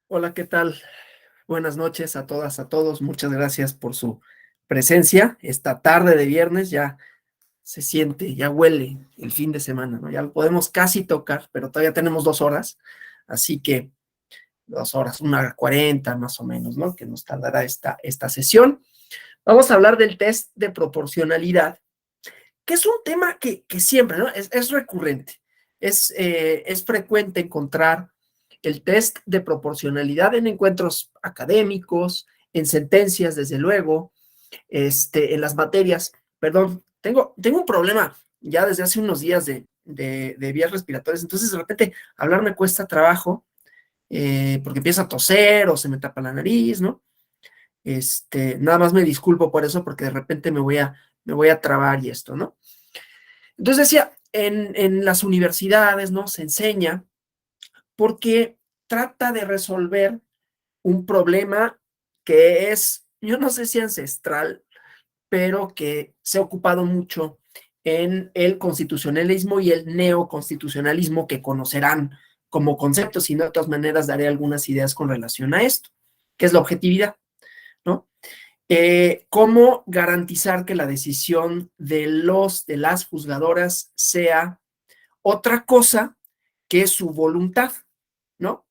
Hola, ¿qué tal? Buenas noches a todas, a todos. Muchas gracias por su presencia. Esta tarde de viernes ya se siente, ya huele el fin de semana, ¿no? Ya lo podemos casi tocar, pero todavía tenemos 2 horas, así que 2 horas, 1 hora 40 más o menos, ¿no? Que nos tardará esta sesión. Vamos a hablar del test de proporcionalidad, que es un tema que siempre, ¿no? Es recurrente. Es frecuente encontrar el test de proporcionalidad en encuentros académicos, en sentencias, desde luego, en las materias. Perdón, tengo un problema ya desde hace unos días de vías respiratorias, entonces de repente hablar me cuesta trabajo porque empiezo a toser o se me tapa la nariz, ¿no? Nada más me disculpo por eso porque de repente me voy a trabar y esto, ¿no? Entonces decía, en las universidades, ¿no? Se enseña porque trata de resolver un problema que es, yo no sé si ancestral, pero que se ha ocupado mucho en el constitucionalismo y el neoconstitucionalismo, que conocerán como conceptos, y de todas maneras daré algunas ideas con relación a esto, que es la objetividad, ¿no? ¿Cómo garantizar que la decisión de las juzgadoras sea otra cosa que su voluntad, ¿no?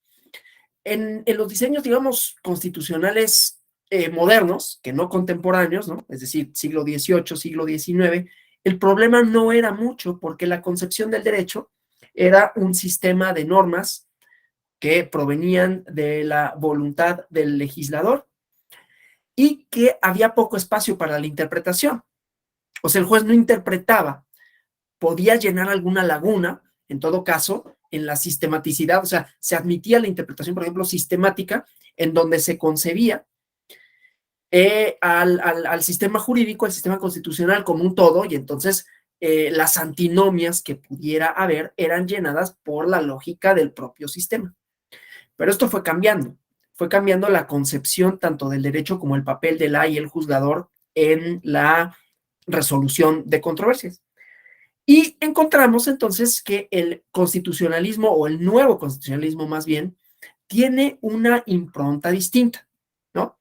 En los diseños, digamos, constitucionales modernos, que no contemporáneos, ¿no? Es decir, siglo XVIII, siglo XIX, el problema no era mucho porque la concepción del derecho era un sistema de normas que provenían de la voluntad del legislador y que había poco espacio para la interpretación. O sea, el juez no interpretaba, podía llenar alguna laguna, en todo caso, en la sistematicidad, o sea, se admitía la interpretación, por ejemplo, sistemática, en donde se concebía al sistema jurídico, al sistema constitucional como un todo, y entonces las antinomias que pudiera haber eran llenadas por la lógica del propio sistema. Pero esto fue cambiando la concepción tanto del derecho como el papel de la y el juzgador en la resolución de controversias. Y encontramos entonces que el constitucionalismo, o el nuevo constitucionalismo más bien, tiene una impronta distinta, ¿no?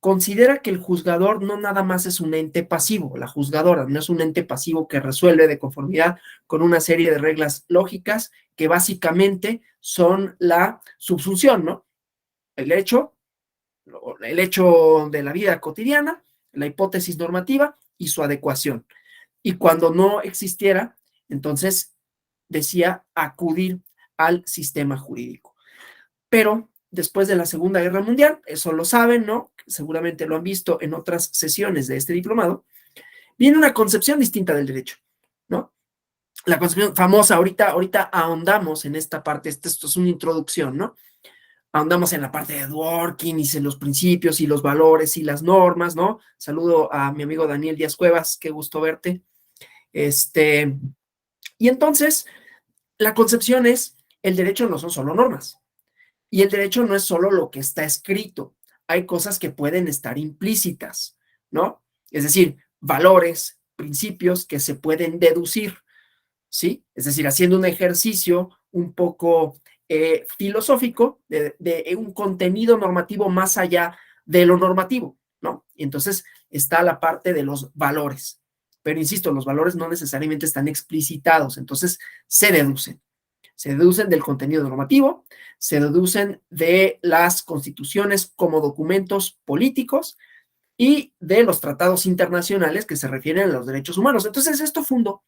Considera que el juzgador no nada más es un ente pasivo, la juzgadora no es un ente pasivo que resuelve de conformidad con una serie de reglas lógicas que básicamente son la subsunción, ¿no? El hecho, el hecho de la vida cotidiana, la hipótesis normativa y su adecuación. Y cuando no existiera, entonces decía acudir al sistema jurídico. Pero después de la Segunda Guerra Mundial, eso lo saben, ¿no? Seguramente lo han visto en otras sesiones de este diplomado, viene una concepción distinta del derecho, ¿no? La concepción famosa, ahorita ahondamos en esta parte, esto es una introducción, ¿no? Ahondamos en la parte de Dworkin y en los principios y los valores y las normas, ¿no? Saludo a mi amigo Daniel Díaz Cuevas, qué gusto verte. Y entonces, la concepción es, el derecho no son solo normas, y el derecho no es solo lo que está escrito, hay cosas que pueden estar implícitas, ¿no? Es decir, valores, principios que se pueden deducir, ¿sí? Es decir, haciendo un ejercicio un poco filosófico de un contenido normativo más allá de lo normativo, ¿no? Y entonces está la parte de los valores. Pero insisto, los valores no necesariamente están explicitados, entonces se deducen. Se deducen del contenido normativo, se deducen de las constituciones como documentos políticos y de los tratados internacionales que se refieren a los derechos humanos. Entonces, esto fundó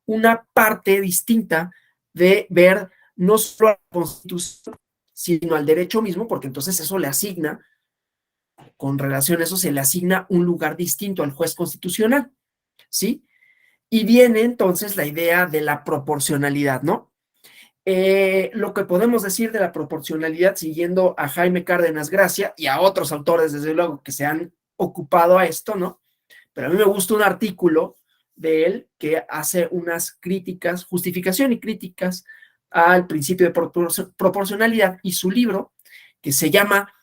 una parte distinta de ver no solo a la Constitución, sino al derecho mismo, porque entonces eso le asigna, con relación a eso, se le asigna un lugar distinto al juez constitucional, ¿sí? Y viene entonces la idea de la proporcionalidad, ¿no? Lo que podemos decir de la proporcionalidad, siguiendo a Jaime Cárdenas Gracia y a otros autores, desde luego, que se han ocupado a esto, ¿no? Pero a mí me gusta un artículo de él que hace unas críticas, justificación y críticas al principio de proporcionalidad, y su libro, que se llama,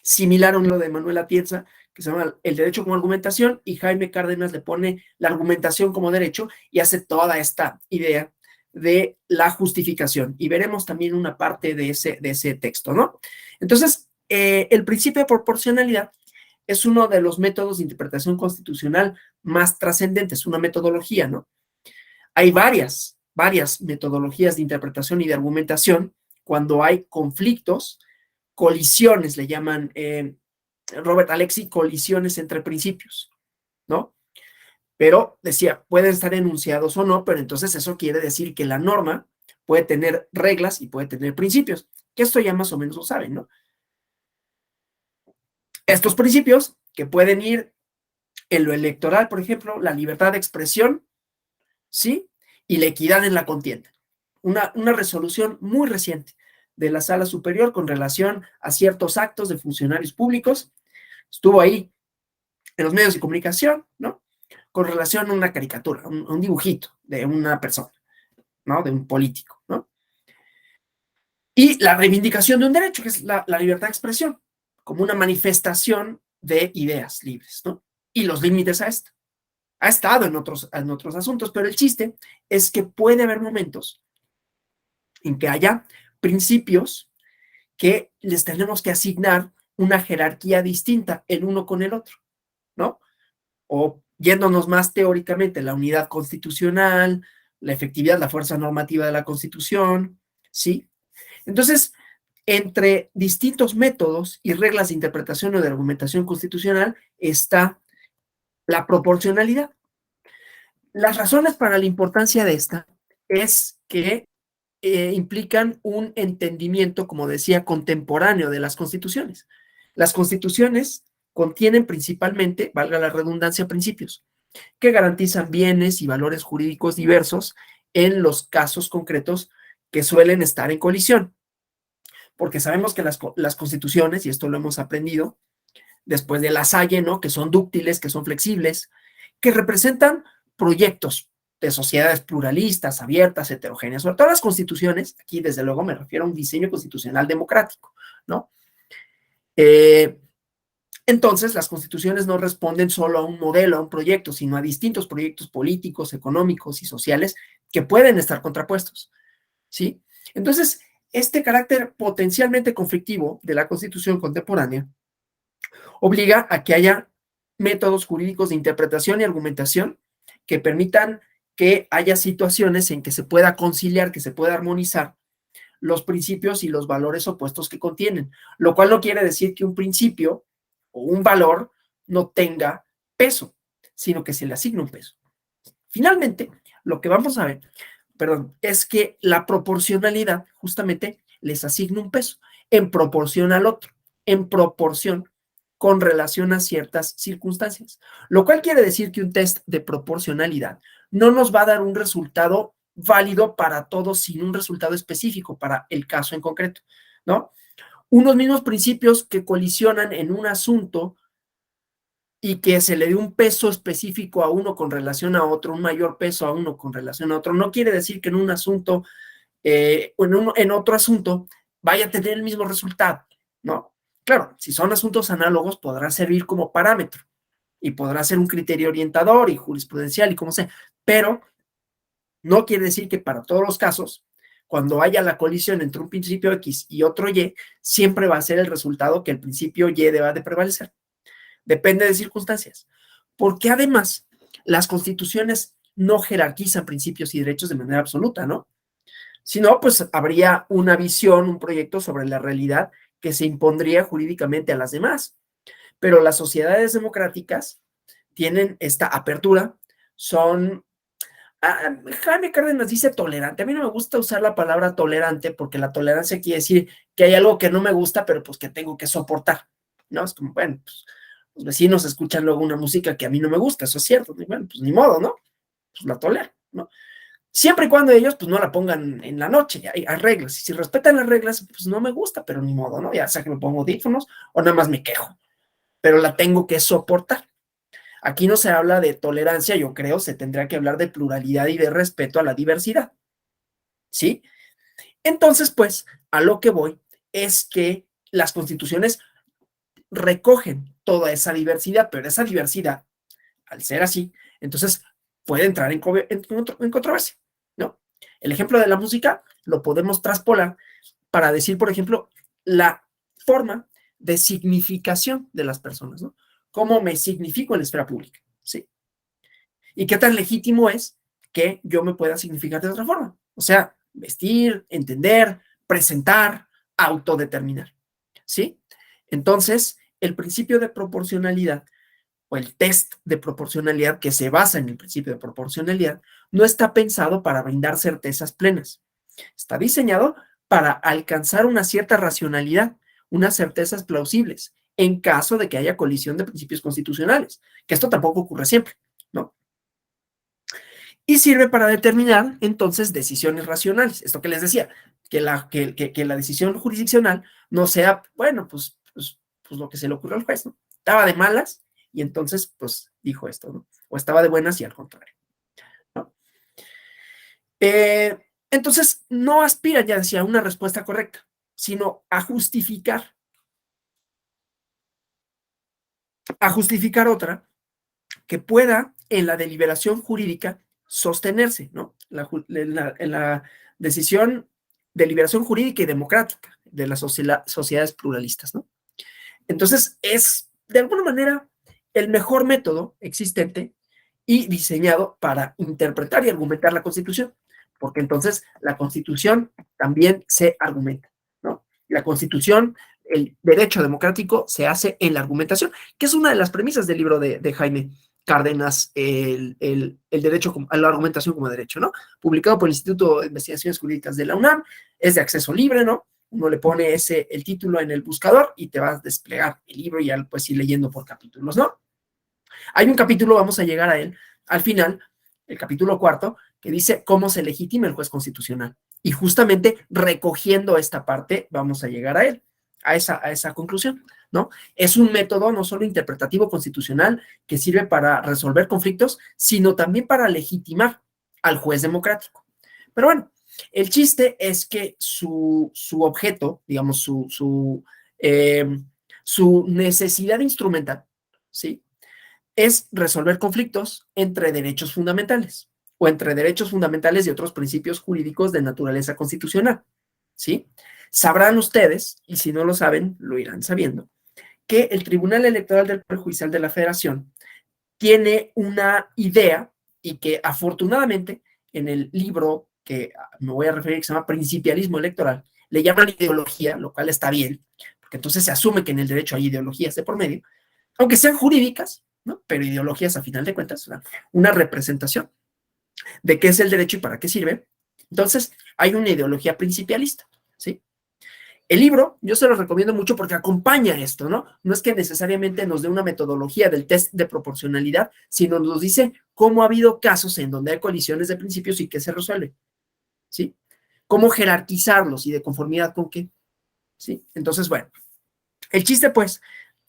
similar a un libro de Manuel Atienza, que se llama El derecho como argumentación, y Jaime Cárdenas le pone la argumentación como derecho y hace toda esta idea de la justificación y veremos también una parte de ese texto, ¿no? Entonces, el principio de proporcionalidad es uno de los métodos de interpretación constitucional más trascendentes, una metodología, ¿no? Hay varias metodologías de interpretación y de argumentación cuando hay conflictos, colisiones, le llaman Robert Alexy, colisiones entre principios, ¿no? Pero decía, pueden estar enunciados o no, pero entonces eso quiere decir que la norma puede tener reglas y puede tener principios, que esto ya más o menos lo saben, ¿no? Estos principios que pueden ir en lo electoral, por ejemplo, la libertad de expresión, ¿sí? Y la equidad en la contienda. Una resolución muy reciente de la Sala Superior con relación a ciertos actos de funcionarios públicos. Estuvo ahí en los medios de comunicación, ¿no? Con relación a una caricatura, un dibujito de una persona, ¿no? De un político, ¿no? Y la reivindicación de un derecho, que es la libertad de expresión, como una manifestación de ideas libres, ¿no? Y los límites a esto. Ha estado en otros asuntos, pero el chiste es que puede haber momentos en que haya principios que les tenemos que asignar una jerarquía distinta el uno con el otro, ¿no? O yéndonos más teóricamente, la unidad constitucional, la efectividad, la fuerza normativa de la Constitución, ¿sí? Entonces, entre distintos métodos y reglas de interpretación o de argumentación constitucional está la proporcionalidad. Las razones para la importancia de esta es que implican un entendimiento, como decía, contemporáneo de las constituciones. Las constituciones contienen principalmente, valga la redundancia, principios que garantizan bienes y valores jurídicos diversos en los casos concretos que suelen estar en colisión. Porque sabemos que las constituciones, y esto lo hemos aprendido después de la Salle, ¿no? Que son dúctiles, que son flexibles, que representan proyectos de sociedades pluralistas, abiertas, heterogéneas, sobre todo las constituciones, aquí desde luego me refiero a un diseño constitucional democrático, ¿no? Entonces, las constituciones no responden solo a un modelo, a un proyecto, sino a distintos proyectos políticos, económicos y sociales que pueden estar contrapuestos, ¿sí? Entonces, este carácter potencialmente conflictivo de la constitución contemporánea obliga a que haya métodos jurídicos de interpretación y argumentación que permitan que haya situaciones en que se pueda conciliar, que se pueda armonizar los principios y los valores opuestos que contienen, lo cual no quiere decir que un principio o un valor no tenga peso, sino que se le asigna un peso. Finalmente, lo que vamos a ver, es que la proporcionalidad justamente les asigna un peso en proporción al otro, en proporción con relación a ciertas circunstancias, lo cual quiere decir que un test de proporcionalidad no nos va a dar un resultado válido para todos sin un resultado específico para el caso en concreto, ¿no? Unos mismos principios que colisionan en un asunto y que se le dé un peso específico a uno con relación a otro, un mayor peso a uno con relación a otro, no quiere decir que en un asunto o en otro asunto vaya a tener el mismo resultado, ¿no? Claro, si son asuntos análogos, podrá servir como parámetro y podrá ser un criterio orientador y jurisprudencial y como sea, pero no quiere decir que para todos los casos, cuando haya la colisión entre un principio X y otro Y, siempre va a ser el resultado que el principio Y deba de prevalecer. Depende de circunstancias. Porque además, las constituciones no jerarquizan principios y derechos de manera absoluta, ¿no? Si no, pues habría una visión, un proyecto sobre la realidad que se impondría jurídicamente a las demás. Pero las sociedades democráticas tienen esta apertura, son Jaime Cárdenas dice tolerante. A mí no me gusta usar la palabra tolerante porque la tolerancia quiere decir que hay algo que no me gusta, pero pues que tengo que soportar, ¿no? Es como, bueno, pues los vecinos escuchan luego una música que a mí no me gusta, eso es cierto. Y bueno, pues ni modo, ¿no? Pues la tolero, ¿no? Siempre y cuando ellos pues no la pongan en la noche, hay reglas. Y si respetan las reglas, pues no me gusta, pero ni modo, ¿no? Ya sea que me pongo audífonos o nada más me quejo, pero la tengo que soportar. Aquí no se habla de tolerancia, yo creo, se tendría que hablar de pluralidad y de respeto a la diversidad, ¿sí? Entonces, pues, a lo que voy es que las constituciones recogen toda esa diversidad, pero esa diversidad, al ser así, entonces puede entrar en controversia, ¿no? El ejemplo de la música lo podemos traspolar para decir, por ejemplo, la forma de significación de las personas, ¿no? ¿Cómo me significo en la esfera pública? ¿Sí? ¿Y qué tan legítimo es que yo me pueda significar de otra forma? O sea, vestir, entender, presentar, autodeterminar, ¿sí? Entonces, el principio de proporcionalidad o el test de proporcionalidad que se basa en el principio de proporcionalidad no está pensado para brindar certezas plenas. Está diseñado para alcanzar una cierta racionalidad, unas certezas plausibles, en caso de que haya colisión de principios constitucionales, que esto tampoco ocurre siempre, ¿no? Y sirve para determinar entonces decisiones racionales. Esto que les decía, que la decisión jurisdiccional no sea, bueno, pues lo que se le ocurrió al juez, ¿no? Estaba de malas y entonces pues dijo esto, ¿no? O estaba de buenas y al contrario, ¿no? Entonces no aspira ya hacia una respuesta correcta, sino a justificar otra que pueda en la deliberación jurídica sostenerse, ¿no? En la decisión, deliberación jurídica y democrática de las sociedades pluralistas, ¿no? Entonces, es de alguna manera el mejor método existente y diseñado para interpretar y argumentar la Constitución, porque entonces la Constitución también se argumenta, ¿no? La Constitución, el derecho democrático se hace en la argumentación, que es una de las premisas del libro de Jaime Cárdenas, el derecho a la argumentación como derecho, ¿no? Publicado por el Instituto de Investigaciones Jurídicas de la UNAM, es de acceso libre, ¿no? Uno le pone el título en el buscador y te vas a desplegar el libro y ya puedes ir leyendo por capítulos, ¿no? Hay un capítulo, vamos a llegar a él, al final, el capítulo 4, que dice cómo se legitima el juez constitucional. Y justamente recogiendo esta parte, vamos a llegar a él, a esa conclusión, ¿no? Es un método no solo interpretativo constitucional que sirve para resolver conflictos, sino también para legitimar al juez democrático. Pero bueno, el chiste es que su objeto, digamos, su necesidad instrumental, ¿sí? Es resolver conflictos entre derechos fundamentales o entre derechos fundamentales y otros principios jurídicos de naturaleza constitucional, ¿sí? Sabrán ustedes, y si no lo saben, lo irán sabiendo, que el Tribunal Electoral del Poder Judicial de la Federación tiene una idea y que afortunadamente en el libro que me voy a referir, que se llama Principialismo Electoral, le llaman ideología, lo cual está bien, porque entonces se asume que en el derecho hay ideologías de por medio, aunque sean jurídicas, ¿no? Pero ideologías a final de cuentas, una representación de qué es el derecho y para qué sirve. Entonces, hay una ideología principialista, ¿sí? El libro, yo se lo recomiendo mucho porque acompaña esto, ¿no? No es que necesariamente nos dé una metodología del test de proporcionalidad, sino nos dice cómo ha habido casos en donde hay colisiones de principios y qué se resuelve, ¿sí? Cómo jerarquizarlos y de conformidad con qué, ¿sí? Entonces, bueno, el chiste, pues,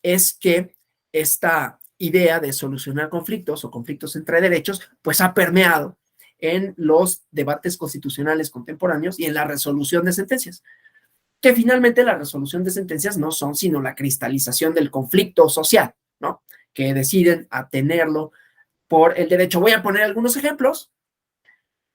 es que esta idea de solucionar conflictos o conflictos entre derechos, pues ha permeado en los debates constitucionales contemporáneos y en la resolución de sentencias, que finalmente la resolución de sentencias no son sino la cristalización del conflicto social, ¿no? Que deciden atenerlo por el derecho. Voy a poner algunos ejemplos.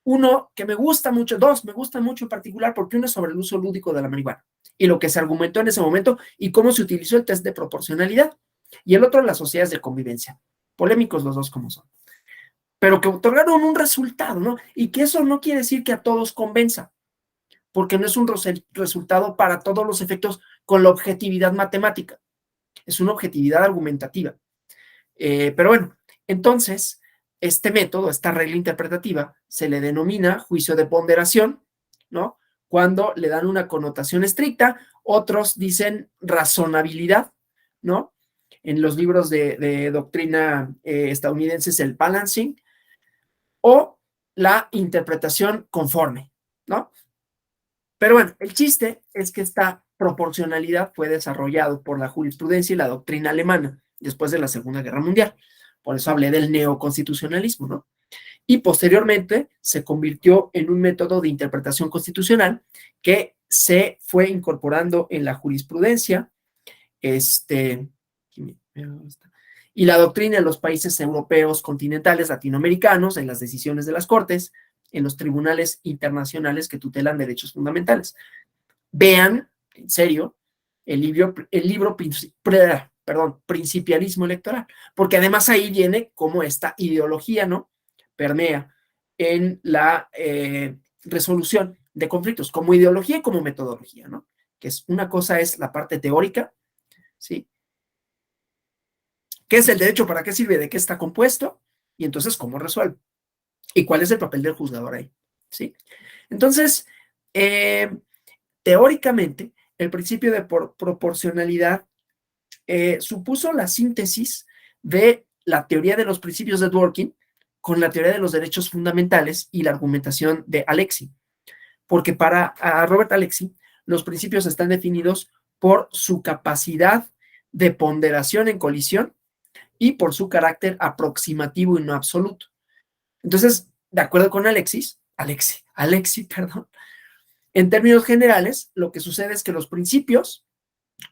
Uno que me gusta mucho, dos me gustan mucho en particular, porque uno es sobre el uso lúdico de la marihuana y lo que se argumentó en ese momento y cómo se utilizó el test de proporcionalidad. Y el otro, las sociedades de convivencia. Polémicos los dos como son. Pero que otorgaron un resultado, ¿no? Y que eso no quiere decir que a todos convenza, porque no es un resultado para todos los efectos con la objetividad matemática. Es una objetividad argumentativa. Pero bueno, entonces, este método, esta regla interpretativa, se le denomina juicio de ponderación, ¿no? Cuando le dan una connotación estricta, otros dicen razonabilidad, ¿no? En los libros de doctrina estadounidenses, el balancing, o la interpretación conforme, ¿no? Pero bueno, el chiste es que esta proporcionalidad fue desarrollado por la jurisprudencia y la doctrina alemana después de la Segunda Guerra Mundial. Por eso hablé del neoconstitucionalismo, ¿no? Y posteriormente se convirtió en un método de interpretación constitucional que se fue incorporando en la jurisprudencia, y la doctrina en los países europeos, continentales, latinoamericanos, en las decisiones de las cortes, en los tribunales internacionales que tutelan derechos fundamentales. Vean, en serio, el libro Principialismo Electoral, porque además ahí viene cómo esta ideología, ¿no?, permea en la resolución de conflictos, como ideología y como metodología, ¿no? Que es una cosa es la parte teórica, ¿sí? ¿Qué es el derecho? ¿Para qué sirve? ¿De qué está compuesto? Y entonces, ¿cómo resuelve? ¿Y cuál es el papel del juzgador ahí? ¿Sí? Entonces, teóricamente, el principio de proporcionalidad supuso la síntesis de la teoría de los principios de Dworkin con la teoría de los derechos fundamentales y la argumentación de Alexis. Porque para Robert Alexis, los principios están definidos por su capacidad de ponderación en colisión y por su carácter aproximativo y no absoluto. Entonces, de acuerdo con Alexis, perdón, en términos generales, lo que sucede es que los principios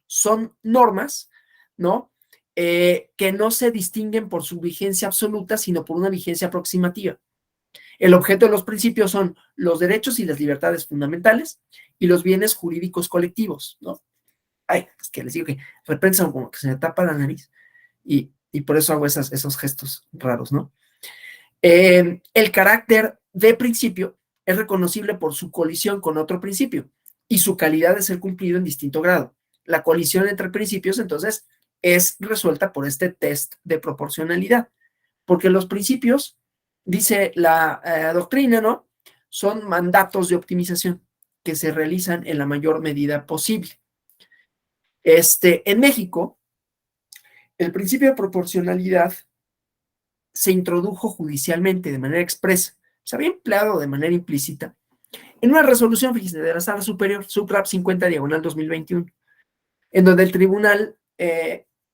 son normas, ¿no? Que no se distinguen por su vigencia absoluta, sino por una vigencia aproximativa. El objeto de los principios son los derechos y las libertades fundamentales y los bienes jurídicos colectivos, ¿no? Ay, es que les digo que repensan como que se me tapa la nariz y por eso hago esos gestos raros, ¿no? El carácter de principio es reconocible por su colisión con otro principio y su calidad de ser cumplido en distinto grado. La colisión entre principios, entonces, es resuelta por este test de proporcionalidad, porque los principios, dice la doctrina, ¿no?, son mandatos de optimización que se realizan en la mayor medida posible. En México, el principio de proporcionalidad se introdujo judicialmente de manera expresa, se había empleado de manera implícita en una resolución, fíjense, de la Sala Superior, SUPRAP 50/2021, en donde el Tribunal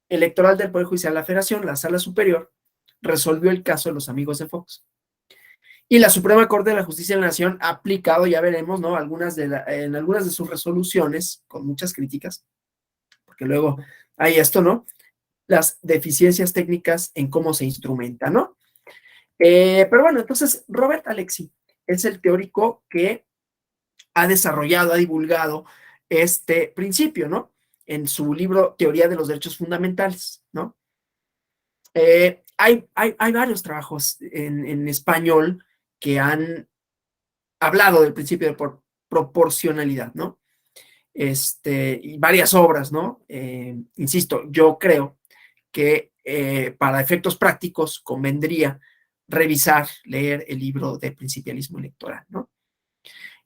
Electoral del Poder Judicial de la Federación, la Sala Superior, resolvió el caso de los amigos de Fox. Y la Suprema Corte de la Justicia de la Nación ha aplicado, ya veremos, ¿no?, en algunas de sus resoluciones, con muchas críticas, porque luego hay esto, ¿no?, las deficiencias técnicas en cómo se instrumenta, ¿no? Pero bueno, entonces Robert Alexis es el teórico que ha desarrollado, ha divulgado este principio, ¿no?, en su libro Teoría de los Derechos Fundamentales, ¿no? Hay varios trabajos en español que han hablado del principio de proporcionalidad, ¿no? Y varias obras, ¿no? Insisto, yo creo que para efectos prácticos convendría revisar, leer el libro de Principialismo Electoral, ¿no?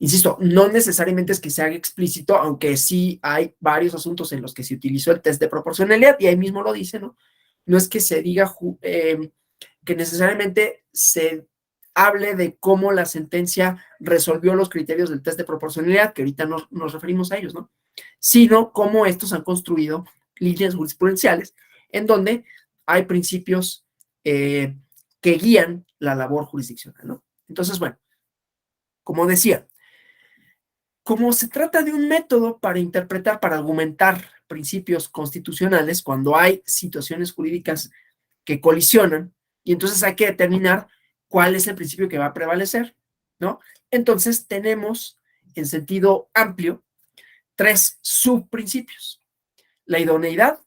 Insisto, no necesariamente es que se haga explícito, aunque sí hay varios asuntos en los que se utilizó el test de proporcionalidad, y ahí mismo lo dice, ¿no? No es que se diga que necesariamente se hable de cómo la sentencia resolvió los criterios del test de proporcionalidad, que ahorita nos referimos a ellos, ¿no? Sino cómo estos han construido líneas jurisprudenciales en donde hay principios que guían la labor jurisdiccional, ¿no? Entonces, bueno, como decía, como se trata de un método para interpretar, para argumentar principios constitucionales, cuando hay situaciones jurídicas que colisionan, y entonces hay que determinar cuál es el principio que va a prevalecer, ¿no? Entonces tenemos, en sentido amplio, 3 subprincipios: la idoneidad,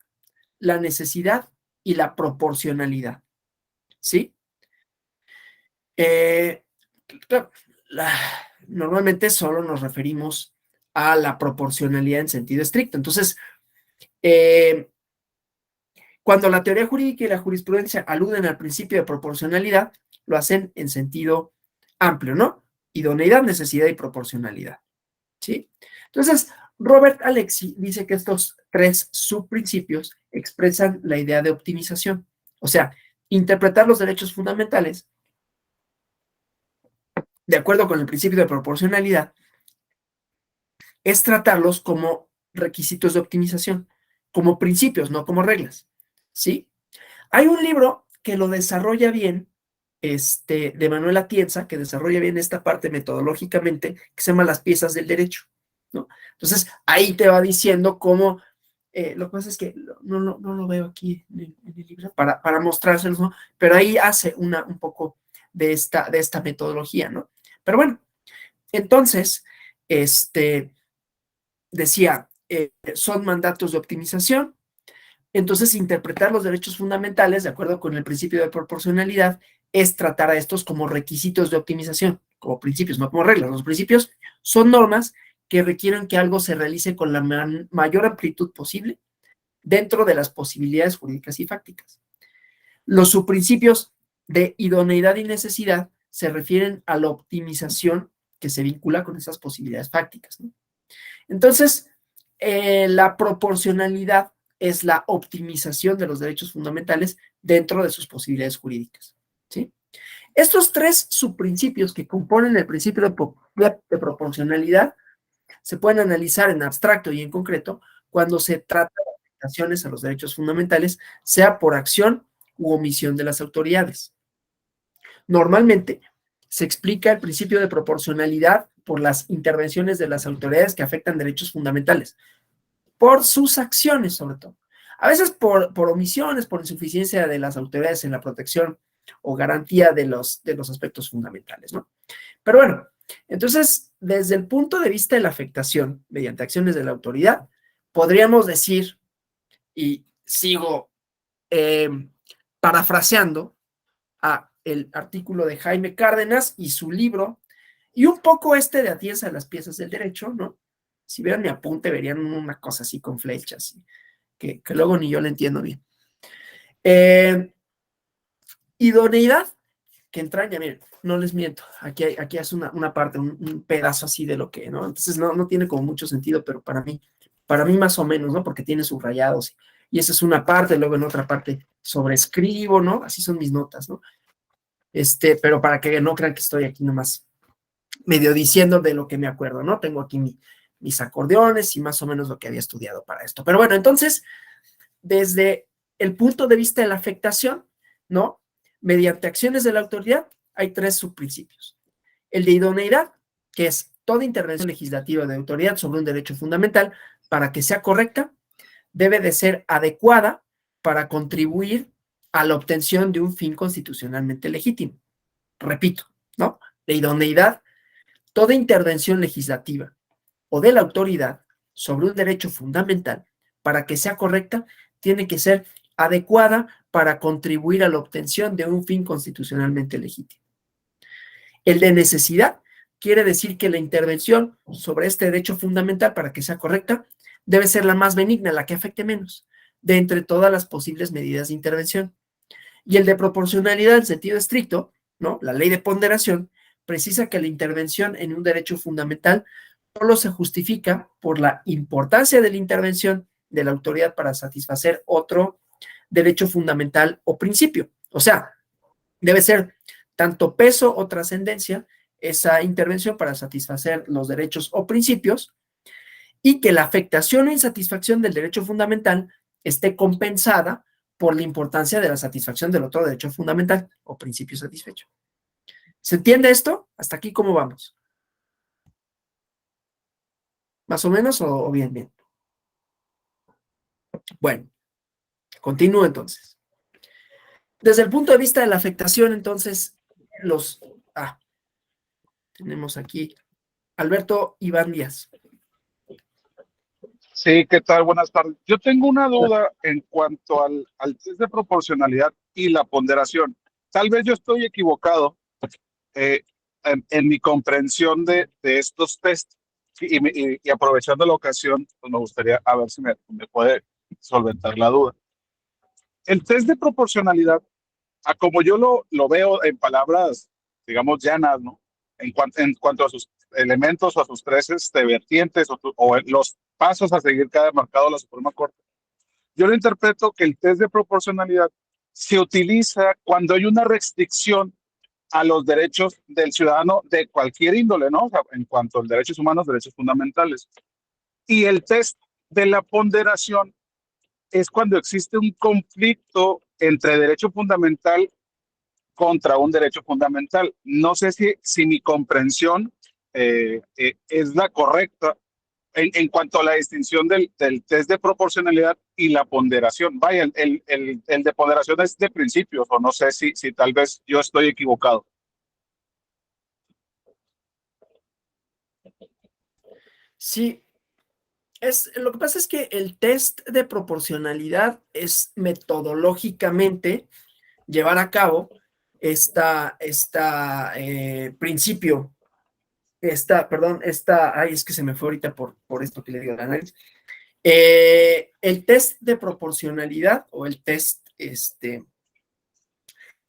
la necesidad y la proporcionalidad, ¿sí? Claro, normalmente solo nos referimos a la proporcionalidad en sentido estricto. Entonces, cuando la teoría jurídica y la jurisprudencia aluden al principio de proporcionalidad, lo hacen en sentido amplio, ¿no? Idoneidad, necesidad y proporcionalidad, ¿sí? Entonces, Robert Alexis dice que estos 3 subprincipios expresan la idea de optimización, o sea, interpretar los derechos fundamentales de acuerdo con el principio de proporcionalidad es tratarlos como requisitos de optimización, como principios, no como reglas, ¿sí? Hay un libro que lo desarrolla bien, de Manuel Atienza, que desarrolla bien esta parte metodológicamente, que se llama Las piezas del derecho, ¿no? Entonces, ahí te va diciendo cómo, lo que pasa es que no lo veo aquí en el libro para mostrárselos, ¿no? Pero ahí hace un poco de esta metodología, ¿no? Pero bueno, entonces, decía, son mandatos de optimización. Entonces, interpretar los derechos fundamentales, de acuerdo con el principio de proporcionalidad, es tratar a estos como requisitos de optimización, como principios, no como reglas. Los principios son normas que requieren que algo se realice con la mayor amplitud posible dentro de las posibilidades jurídicas y fácticas. Los subprincipios de idoneidad y necesidad se refieren a la optimización que se vincula con esas posibilidades fácticas, ¿no? Entonces, la proporcionalidad es la optimización de los derechos fundamentales dentro de sus posibilidades jurídicas, ¿sí? Estos tres subprincipios que componen el principio de proporcionalidad se pueden analizar en abstracto y en concreto cuando se trata de afectaciones a los derechos fundamentales, sea por acción u omisión de las autoridades. Normalmente se explica el principio de proporcionalidad por las intervenciones de las autoridades que afectan derechos fundamentales, por sus acciones sobre todo. A veces por omisiones, por insuficiencia de las autoridades en la protección o garantía de los aspectos fundamentales, ¿no? Pero bueno, entonces, desde el punto de vista de la afectación mediante acciones de la autoridad, podríamos decir, y sigo eh, parafraseando a el artículo de Jaime Cárdenas y su libro, y un poco de Atienza a las piezas del derecho, ¿no? Si vieran mi apunte, verían una cosa así con flechas, que luego ni yo le entiendo bien. Idoneidad, que entraña, miren, no les miento, aquí es una parte, un pedazo así de lo que, ¿no? Entonces no tiene como mucho sentido, pero para mí más o menos, ¿no? Porque tiene subrayados, y esa es una parte, luego en otra parte sobrescribo, ¿no? Así son mis notas, ¿no? Pero para que no crean que estoy aquí nomás medio diciendo de lo que me acuerdo, ¿no? Tengo aquí mis acordeones y más o menos lo que había estudiado para esto. Pero bueno, entonces, desde el punto de vista de la afectación, ¿no? Mediante acciones de la autoridad, hay tres subprincipios. El de idoneidad, que es toda intervención legislativa de autoridad sobre un derecho fundamental, para que sea correcta, debe de ser adecuada para contribuir a la obtención de un fin constitucionalmente legítimo. Repito, ¿no? De idoneidad, toda intervención legislativa o de la autoridad sobre un derecho fundamental, para que sea correcta, tiene que ser adecuada para contribuir a la obtención de un fin constitucionalmente legítimo. El de necesidad quiere decir que la intervención sobre este derecho fundamental, para que sea correcta, debe ser la más benigna, la que afecte menos, de entre todas las posibles medidas de intervención. Y el de proporcionalidad en sentido estricto, ¿no? La ley de ponderación precisa que la intervención en un derecho fundamental solo se justifica por la importancia de la intervención de la autoridad para satisfacer otro derecho fundamental o principio. O sea, debe ser tanto peso o trascendencia esa intervención para satisfacer los derechos o principios, y que la afectación o insatisfacción del derecho fundamental esté compensada por la importancia de la satisfacción del otro derecho fundamental o principio satisfecho. ¿Se entiende esto? ¿Hasta aquí cómo vamos? ¿Más o menos o bien, bien? Bueno, continúo entonces. Desde el punto de vista de la afectación, entonces, tenemos aquí Alberto Iván Díaz. Sí, ¿qué tal? Buenas tardes. Yo tengo una duda en cuanto al test de proporcionalidad y la ponderación. Tal vez yo estoy equivocado eh, en mi comprensión de estos test y aprovechando la ocasión, pues me gustaría a ver si me puede solventar la duda. El test de proporcionalidad, a como yo lo veo en palabras, digamos, llanas, ¿no? En cuanto a sus elementos o a sus tres vertientes o los pasos a seguir cada marcado de la Suprema Corte, yo lo interpreto que el test de proporcionalidad se utiliza cuando hay una restricción a los derechos del ciudadano de cualquier índole, ¿no? O sea, en cuanto a derechos humanos, derechos fundamentales. Y el test de la ponderación es cuando existe un conflicto entre derecho fundamental contra un derecho fundamental. No sé si mi comprensión es la correcta en cuanto a la distinción del test de proporcionalidad y la ponderación. Vaya, el de ponderación es de principios, o no sé si tal vez yo estoy equivocado. Sí, lo que pasa es que el test de proporcionalidad es metodológicamente llevar a cabo principio, ay, es que se me fue ahorita por esto que le digo a la nariz. El test de proporcionalidad o el test,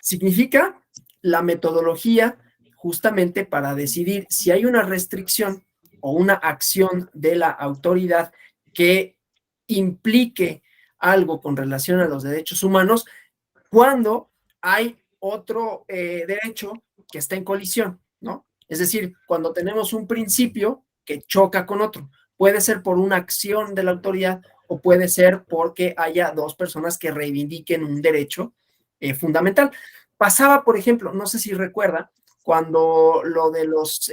significa la metodología justamente para decidir si hay una restricción o una acción de la autoridad que implique algo con relación a los derechos humanos cuando hay otro derecho que está en colisión, ¿no? Es decir, cuando tenemos un principio que choca con otro, puede ser por una acción de la autoridad o puede ser porque haya dos personas que reivindiquen un derecho fundamental. Pasaba, por ejemplo, no sé si recuerda, cuando lo de los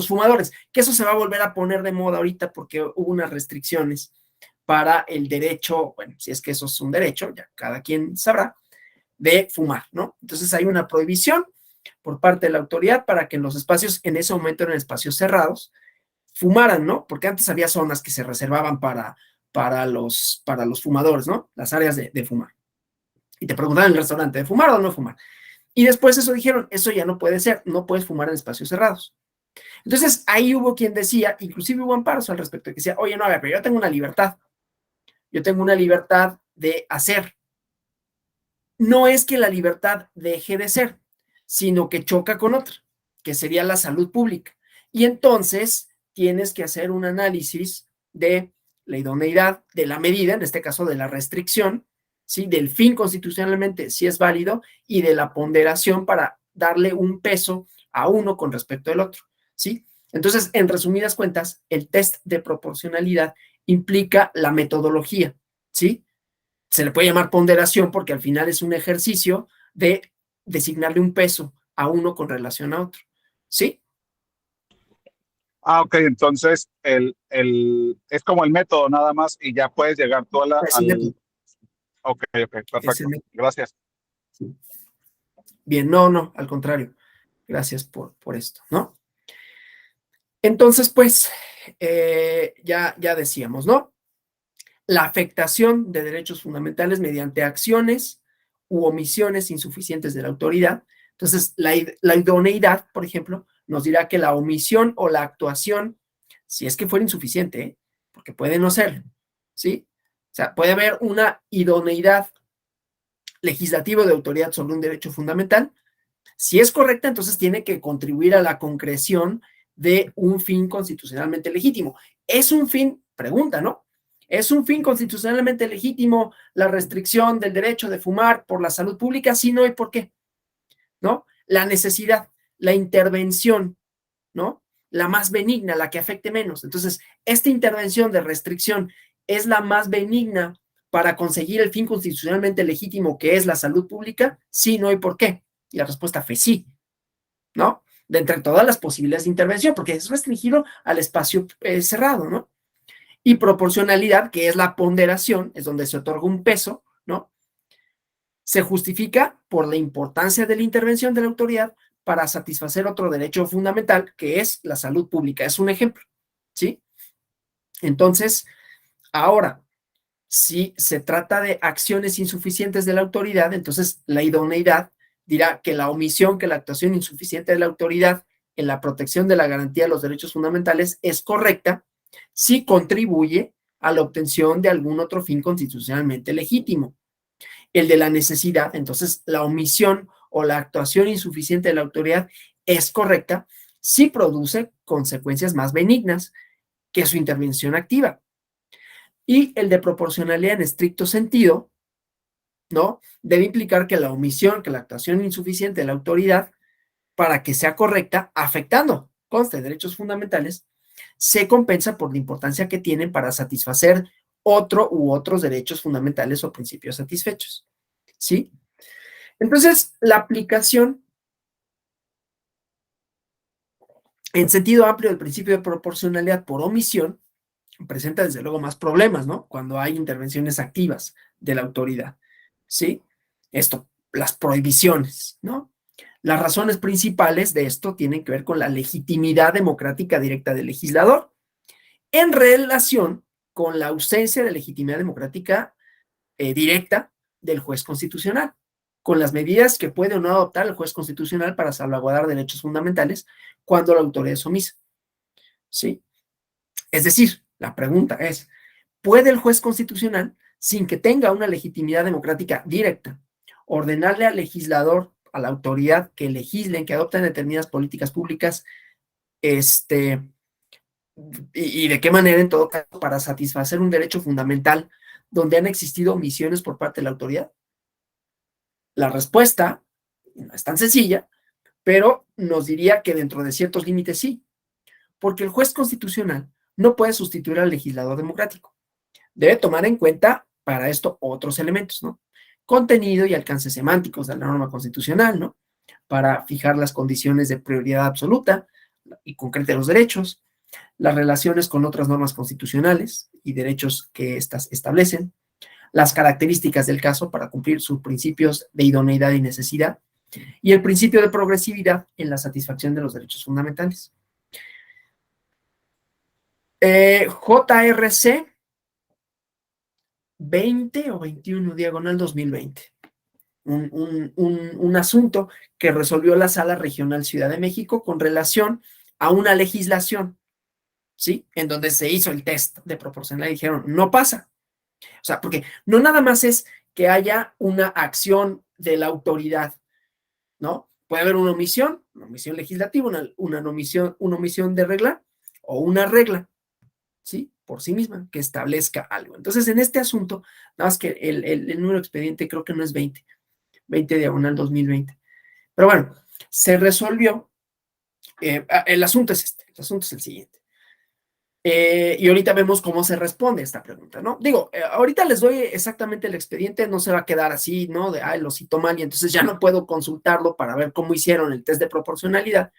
fumadores, que eso se va a volver a poner de moda ahorita porque hubo unas restricciones para el derecho, bueno, si es que eso es un derecho, ya cada quien sabrá, de fumar, ¿no? Entonces hay una prohibición por parte de la autoridad para que en los espacios, en ese momento eran espacios cerrados, fumaran, ¿no? Porque antes había zonas que se reservaban para los fumadores, ¿no? Las áreas de fumar. Y te preguntaban en el restaurante, ¿de fumar o no fumar? Y después eso dijeron, eso ya no puede ser, no puedes fumar en espacios cerrados. Entonces ahí hubo quien decía, inclusive hubo amparos al respecto, que decía, oye, no, a ver, pero yo tengo una libertad. Yo tengo una libertad de hacer. No es que la libertad deje de ser, sino que choca con otra, que sería la salud pública. Y entonces tienes que hacer un análisis de la idoneidad de la medida, en este caso de la restricción, ¿sí? Del fin constitucionalmente, si es válido, y de la ponderación para darle un peso a uno con respecto al otro, ¿sí? Entonces, en resumidas cuentas, el test de proporcionalidad implica la metodología, ¿sí? Se le puede llamar ponderación porque al final es un ejercicio de designarle un peso a uno con relación a otro, ¿sí? Ah, ok, entonces es como el método nada más y ya puedes llegar tú Es el método, Ok, ok, es el perfecto. método. Gracias. Sí. Bien, no, al contrario. Gracias por esto, ¿no? Entonces, pues, ya decíamos, ¿no? La afectación de derechos fundamentales mediante acciones u omisiones insuficientes de la autoridad. Entonces, la idoneidad, por ejemplo, nos dirá que la omisión o la actuación, si es que fuera insuficiente, porque puede no ser, ¿sí? O sea, puede haber una idoneidad legislativa de autoridad sobre un derecho fundamental. Si es correcta, entonces tiene que contribuir a la concreción de un fin constitucionalmente legítimo. ¿Es un fin? Pregunta, ¿no? ¿Es un fin constitucionalmente legítimo la restricción del derecho de fumar por la salud pública? Sí, no, ¿y por qué? ¿No? La necesidad, la intervención, ¿no? La más benigna, la que afecte menos. Entonces, esta intervención de restricción es la más benigna para conseguir el fin constitucionalmente legítimo que es la salud pública. Sí, no, ¿y por qué? Y la respuesta fue sí, ¿no? De entre todas las posibilidades de intervención, porque es restringido al espacio cerrado, ¿no? Y proporcionalidad, que es la ponderación, es donde se otorga un peso, ¿no? Se justifica por la importancia de la intervención de la autoridad para satisfacer otro derecho fundamental, que es la salud pública. Es un ejemplo, ¿sí? Entonces, ahora, si se trata de acciones insuficientes de la autoridad, entonces la idoneidad dirá que la omisión, que la actuación insuficiente de la autoridad en la protección de la garantía de los derechos fundamentales es correcta si contribuye a la obtención de algún otro fin constitucionalmente legítimo. El de la necesidad, entonces la omisión o la actuación insuficiente de la autoridad es correcta si produce consecuencias más benignas que su intervención activa. Y el de proporcionalidad en estricto sentido, ¿no? Debe implicar que la omisión, que la actuación insuficiente de la autoridad, para que sea correcta, afectando, conste, derechos fundamentales, se compensa por la importancia que tienen para satisfacer otro u otros derechos fundamentales o principios satisfechos, ¿sí? Entonces, la aplicación en sentido amplio del principio de proporcionalidad por omisión presenta desde luego más problemas, ¿no? Cuando hay intervenciones activas de la autoridad, ¿sí? Esto, las prohibiciones, ¿no? Las razones principales de esto tienen que ver con la legitimidad democrática directa del legislador en relación con la ausencia de legitimidad democrática directa del juez constitucional, con las medidas que puede o no adoptar el juez constitucional para salvaguardar derechos fundamentales cuando la autoridad es omisa. ¿Sí? Es decir, la pregunta es, ¿puede el juez constitucional, sin que tenga una legitimidad democrática directa, ordenarle al legislador, a la autoridad que legislen, que adopten determinadas políticas públicas, y de qué manera, en todo caso, para satisfacer un derecho fundamental donde han existido omisiones por parte de la autoridad? La respuesta no es tan sencilla, pero nos diría que dentro de ciertos límites sí, porque el juez constitucional no puede sustituir al legislador democrático. Debe tomar en cuenta para esto otros elementos, ¿no? Contenido y alcance semánticos de la norma constitucional, ¿no? Para fijar las condiciones de prioridad absoluta y concreta de los derechos, las relaciones con otras normas constitucionales y derechos que éstas establecen, las características del caso para cumplir sus principios de idoneidad y necesidad, y el principio de progresividad en la satisfacción de los derechos fundamentales. JRC 20 o 21, diagonal 2020. Un asunto que resolvió la Sala Regional Ciudad de México con relación a una legislación, ¿sí? En donde se hizo el test de proporcionalidad y dijeron, no pasa. O sea, porque no nada más es que haya una acción de la autoridad, ¿no? Puede haber una omisión legislativa, una omisión de regla o una regla, ¿sí? Por sí misma, que establezca algo. Entonces, en este asunto, nada más que el número de expediente creo que no es 20 diagonal 2020. Pero bueno, se resolvió. El asunto es este, el asunto es el siguiente. Y ahorita vemos cómo se responde a esta pregunta, ¿no? Digo, ahorita les doy exactamente el expediente, no se va a quedar así, ¿no? De, lo cito mal y entonces ya no puedo consultarlo para ver cómo hicieron el test de proporcionalidad.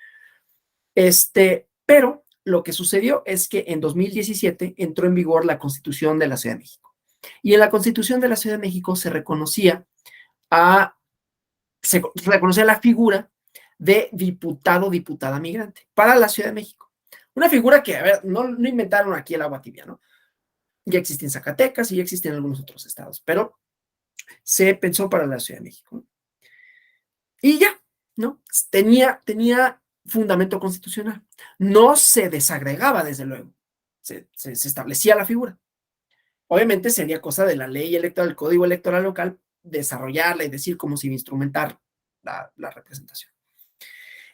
Pero lo que sucedió es que en 2017 entró en vigor la Constitución de la Ciudad de México. Y en la Constitución de la Ciudad de México se reconocía la figura de diputado, diputada migrante para la Ciudad de México. Una figura que, a ver, no inventaron aquí el agua tibia, ¿no? Ya existe en Zacatecas y ya existe en algunos otros estados, pero se pensó para la Ciudad de México. Y ya, ¿no? Tenía fundamento constitucional. No se desagregaba, desde luego. Se establecía la figura. Obviamente sería cosa de la ley electoral, el código electoral local, desarrollarla y decir cómo se iba a instrumentar la representación.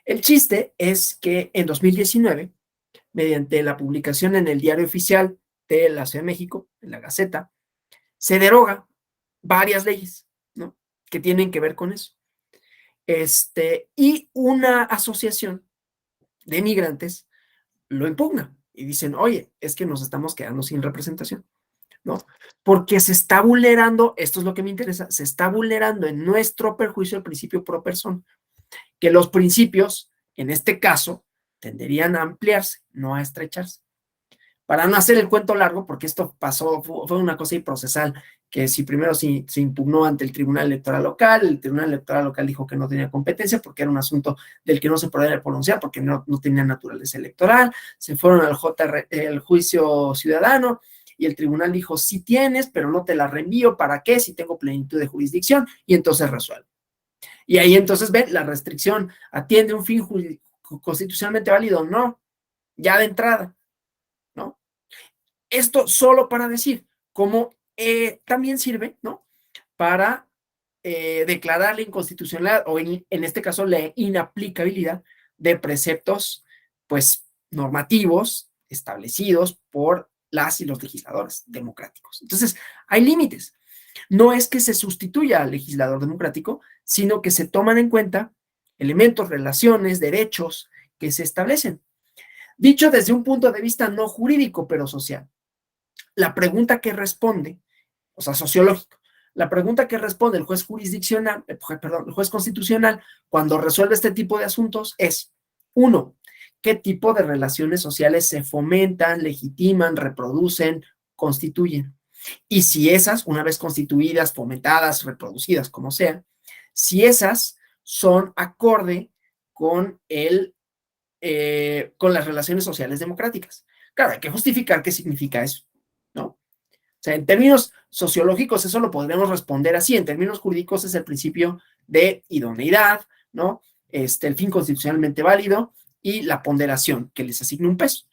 El chiste es que en 2019, mediante la publicación en el Diario Oficial de la Ciudad de México, en la Gaceta, se deroga varias leyes, ¿no? Que tienen que ver con eso. Y una asociación de migrantes lo impugna y dicen, oye, es que nos estamos quedando sin representación, ¿no? Porque se está vulnerando, esto es lo que me interesa, se está vulnerando en nuestro perjuicio el principio pro persona, que los principios, en este caso, tenderían a ampliarse, no a estrecharse. Para no hacer el cuento largo, porque esto pasó, fue una cosa procesal, que si primero se impugnó ante el Tribunal Electoral Local, el Tribunal Electoral Local dijo que no tenía competencia porque era un asunto del que no se podía pronunciar porque no tenía naturaleza electoral, se fueron al juicio ciudadano y el tribunal dijo, sí tienes, pero no te la reenvío, ¿para qué? Si tengo plenitud de jurisdicción, y entonces resuelve. Y ahí entonces ven, la restricción atiende un fin constitucionalmente válido, no, ya de entrada, ¿no? Esto solo para decir cómo también sirve, ¿no? Para declarar la inconstitucionalidad o en este caso la inaplicabilidad de preceptos, pues, normativos establecidos por las y los legisladores democráticos. Entonces, hay límites. No es que se sustituya al legislador democrático, sino que se toman en cuenta elementos, relaciones, derechos que se establecen. Dicho desde un punto de vista no jurídico, pero social. La pregunta que responde, o sea, sociológico, la pregunta que responde el juez jurisdiccional, el juez constitucional, cuando resuelve este tipo de asuntos es, 1, ¿qué tipo de relaciones sociales se fomentan, legitiman, reproducen, constituyen? Y si esas, una vez constituidas, fomentadas, reproducidas, como sea, si esas son acorde con con las relaciones sociales democráticas. Claro, hay que justificar qué significa eso, ¿no? O sea, en términos sociológicos eso lo podremos responder así, en términos jurídicos es el principio de idoneidad, ¿no? El fin constitucionalmente válido y la ponderación que les asigna un peso,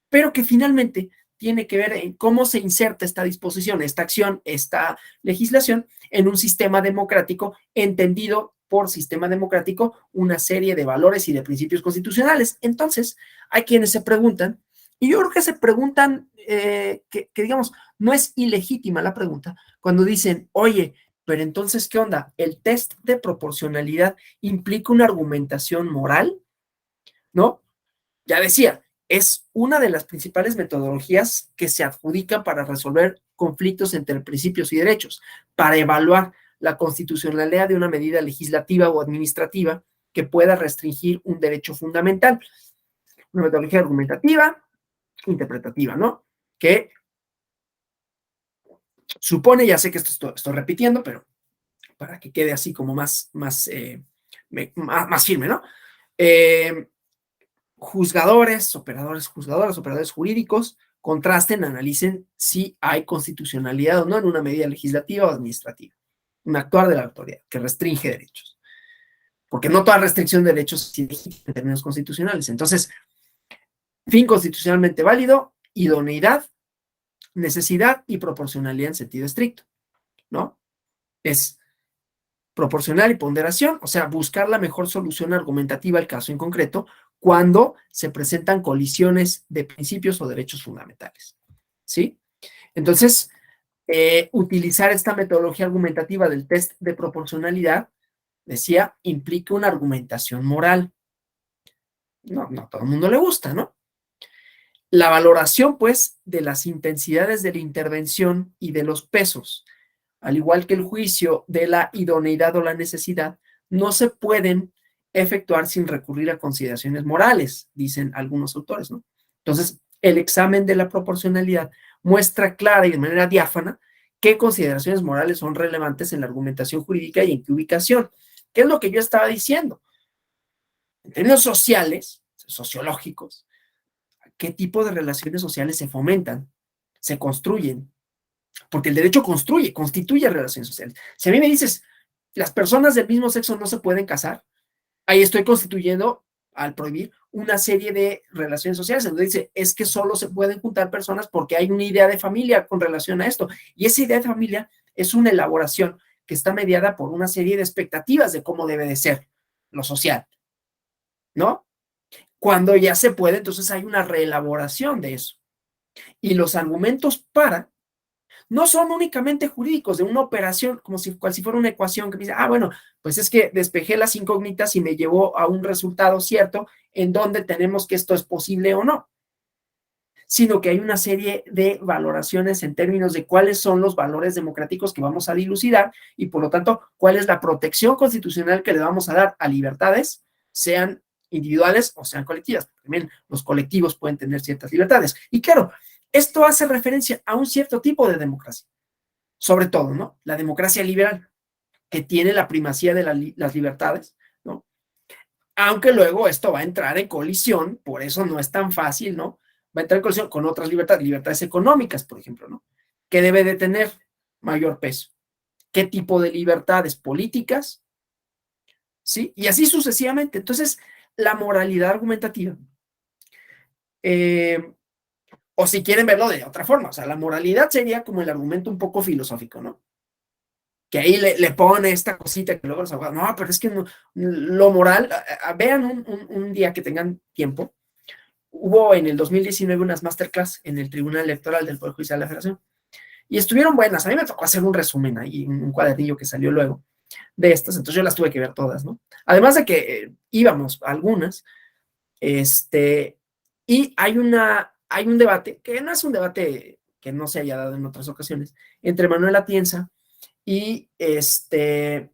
pero que finalmente tiene que ver en cómo se inserta esta disposición, esta acción, esta legislación en un sistema democrático, entendido por sistema democrático una serie de valores y de principios constitucionales. Entonces, hay quienes se preguntan, y yo creo que se preguntan, que digamos, no es ilegítima la pregunta, cuando dicen, oye, pero entonces, ¿qué onda? ¿El test de proporcionalidad implica una argumentación moral? ¿No? Ya decía, es una de las principales metodologías que se adjudican para resolver conflictos entre principios y derechos, para evaluar la constitucionalidad de una medida legislativa o administrativa que pueda restringir un derecho fundamental. Una metodología argumentativa, interpretativa, ¿no? Que supone, ya sé que esto estoy repitiendo, pero para que quede así como más firme, ¿no? Juzgadores, operadores jurídicos, contrasten, analicen si hay constitucionalidad o no en una medida legislativa o administrativa, un actuar de la autoridad que restringe derechos. Porque no toda restricción de derechos es ilegítima en términos constitucionales. Entonces, fin constitucionalmente válido, idoneidad, necesidad y proporcionalidad en sentido estricto, ¿no? Es proporcional y ponderación, o sea, buscar la mejor solución argumentativa al caso en concreto cuando se presentan colisiones de principios o derechos fundamentales, ¿sí? Entonces, utilizar esta metodología argumentativa del test de proporcionalidad, decía, implica una argumentación moral. No, no a todo el mundo le gusta, ¿no? La valoración, pues, de las intensidades de la intervención y de los pesos, al igual que el juicio de la idoneidad o la necesidad, no se pueden efectuar sin recurrir a consideraciones morales, dicen algunos autores, ¿no? Entonces, el examen de la proporcionalidad muestra clara y de manera diáfana qué consideraciones morales son relevantes en la argumentación jurídica y en qué ubicación. ¿Qué es lo que yo estaba diciendo? En términos sociales, sociológicos, ¿qué tipo de relaciones sociales se fomentan, se construyen? Porque el derecho constituye relaciones sociales. Si a mí me dices, las personas del mismo sexo no se pueden casar, ahí estoy constituyendo, al prohibir, una serie de relaciones sociales. Entonces dice, es que solo se pueden juntar personas porque hay una idea de familia con relación a esto. Y esa idea de familia es una elaboración que está mediada por una serie de expectativas de cómo debe de ser lo social, ¿no? Cuando ya se puede, entonces hay una reelaboración de eso. Y los argumentos para no son únicamente jurídicos, de una operación, como si, cual si fuera una ecuación que me dice, bueno, pues es que despejé las incógnitas y me llevó a un resultado cierto en donde tenemos que esto es posible o no, sino que hay una serie de valoraciones en términos de cuáles son los valores democráticos que vamos a dilucidar y por lo tanto, cuál es la protección constitucional que le vamos a dar a libertades, sean individuales o sean colectivas. También los colectivos pueden tener ciertas libertades. Y claro, esto hace referencia a un cierto tipo de democracia, sobre todo, ¿no? La democracia liberal, que tiene la primacía de las libertades, ¿no? Aunque luego esto va a entrar en colisión, por eso no es tan fácil, ¿no? Va a entrar en colisión con otras libertades económicas, por ejemplo, ¿no? ¿Qué debe de tener mayor peso? ¿Qué tipo de libertades políticas? ¿Sí? Y así sucesivamente. Entonces, la moralidad argumentativa, o si quieren verlo de otra forma, o sea, la moralidad sería como el argumento un poco filosófico, ¿no? Que ahí le pone esta cosita que luego los abogados, no, pero es que no, lo moral, vean un día que tengan tiempo, hubo en el 2019 unas masterclass en el Tribunal Electoral del Poder Judicial de la Federación, y estuvieron buenas, a mí me tocó hacer un resumen ahí, un cuadernillo que salió luego de estas, entonces yo las tuve que ver todas, ¿no? Además de que íbamos a algunas, y hay un debate, que no es un debate que no se haya dado en otras ocasiones, entre Manuel Atienza y se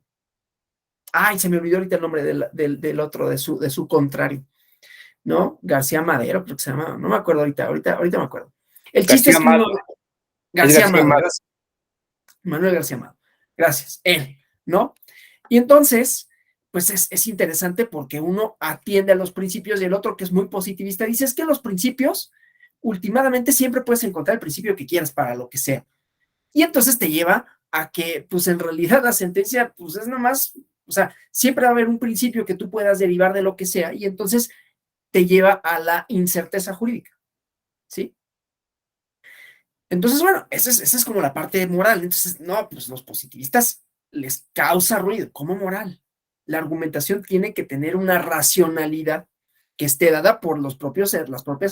me olvidó ahorita el nombre del otro, de su contrario, ¿no? García Madero, creo que se llama, no me acuerdo ahorita me acuerdo. El chiste es que García Madero, Manuel García Madero, gracias, él, ¿no? Y entonces, pues es interesante porque uno atiende a los principios y el otro, que es muy positivista, dice es que los principios, últimamente siempre puedes encontrar el principio que quieras para lo que sea. Y entonces te lleva a que, pues en realidad la sentencia, pues es nomás, o sea, siempre va a haber un principio que tú puedas derivar de lo que sea y entonces te lleva a la incerteza jurídica, ¿sí? Entonces, bueno, esa es como la parte moral. Entonces, no, pues los positivistas les causa ruido. ¿Cómo moral? La argumentación tiene que tener una racionalidad que esté dada por las propias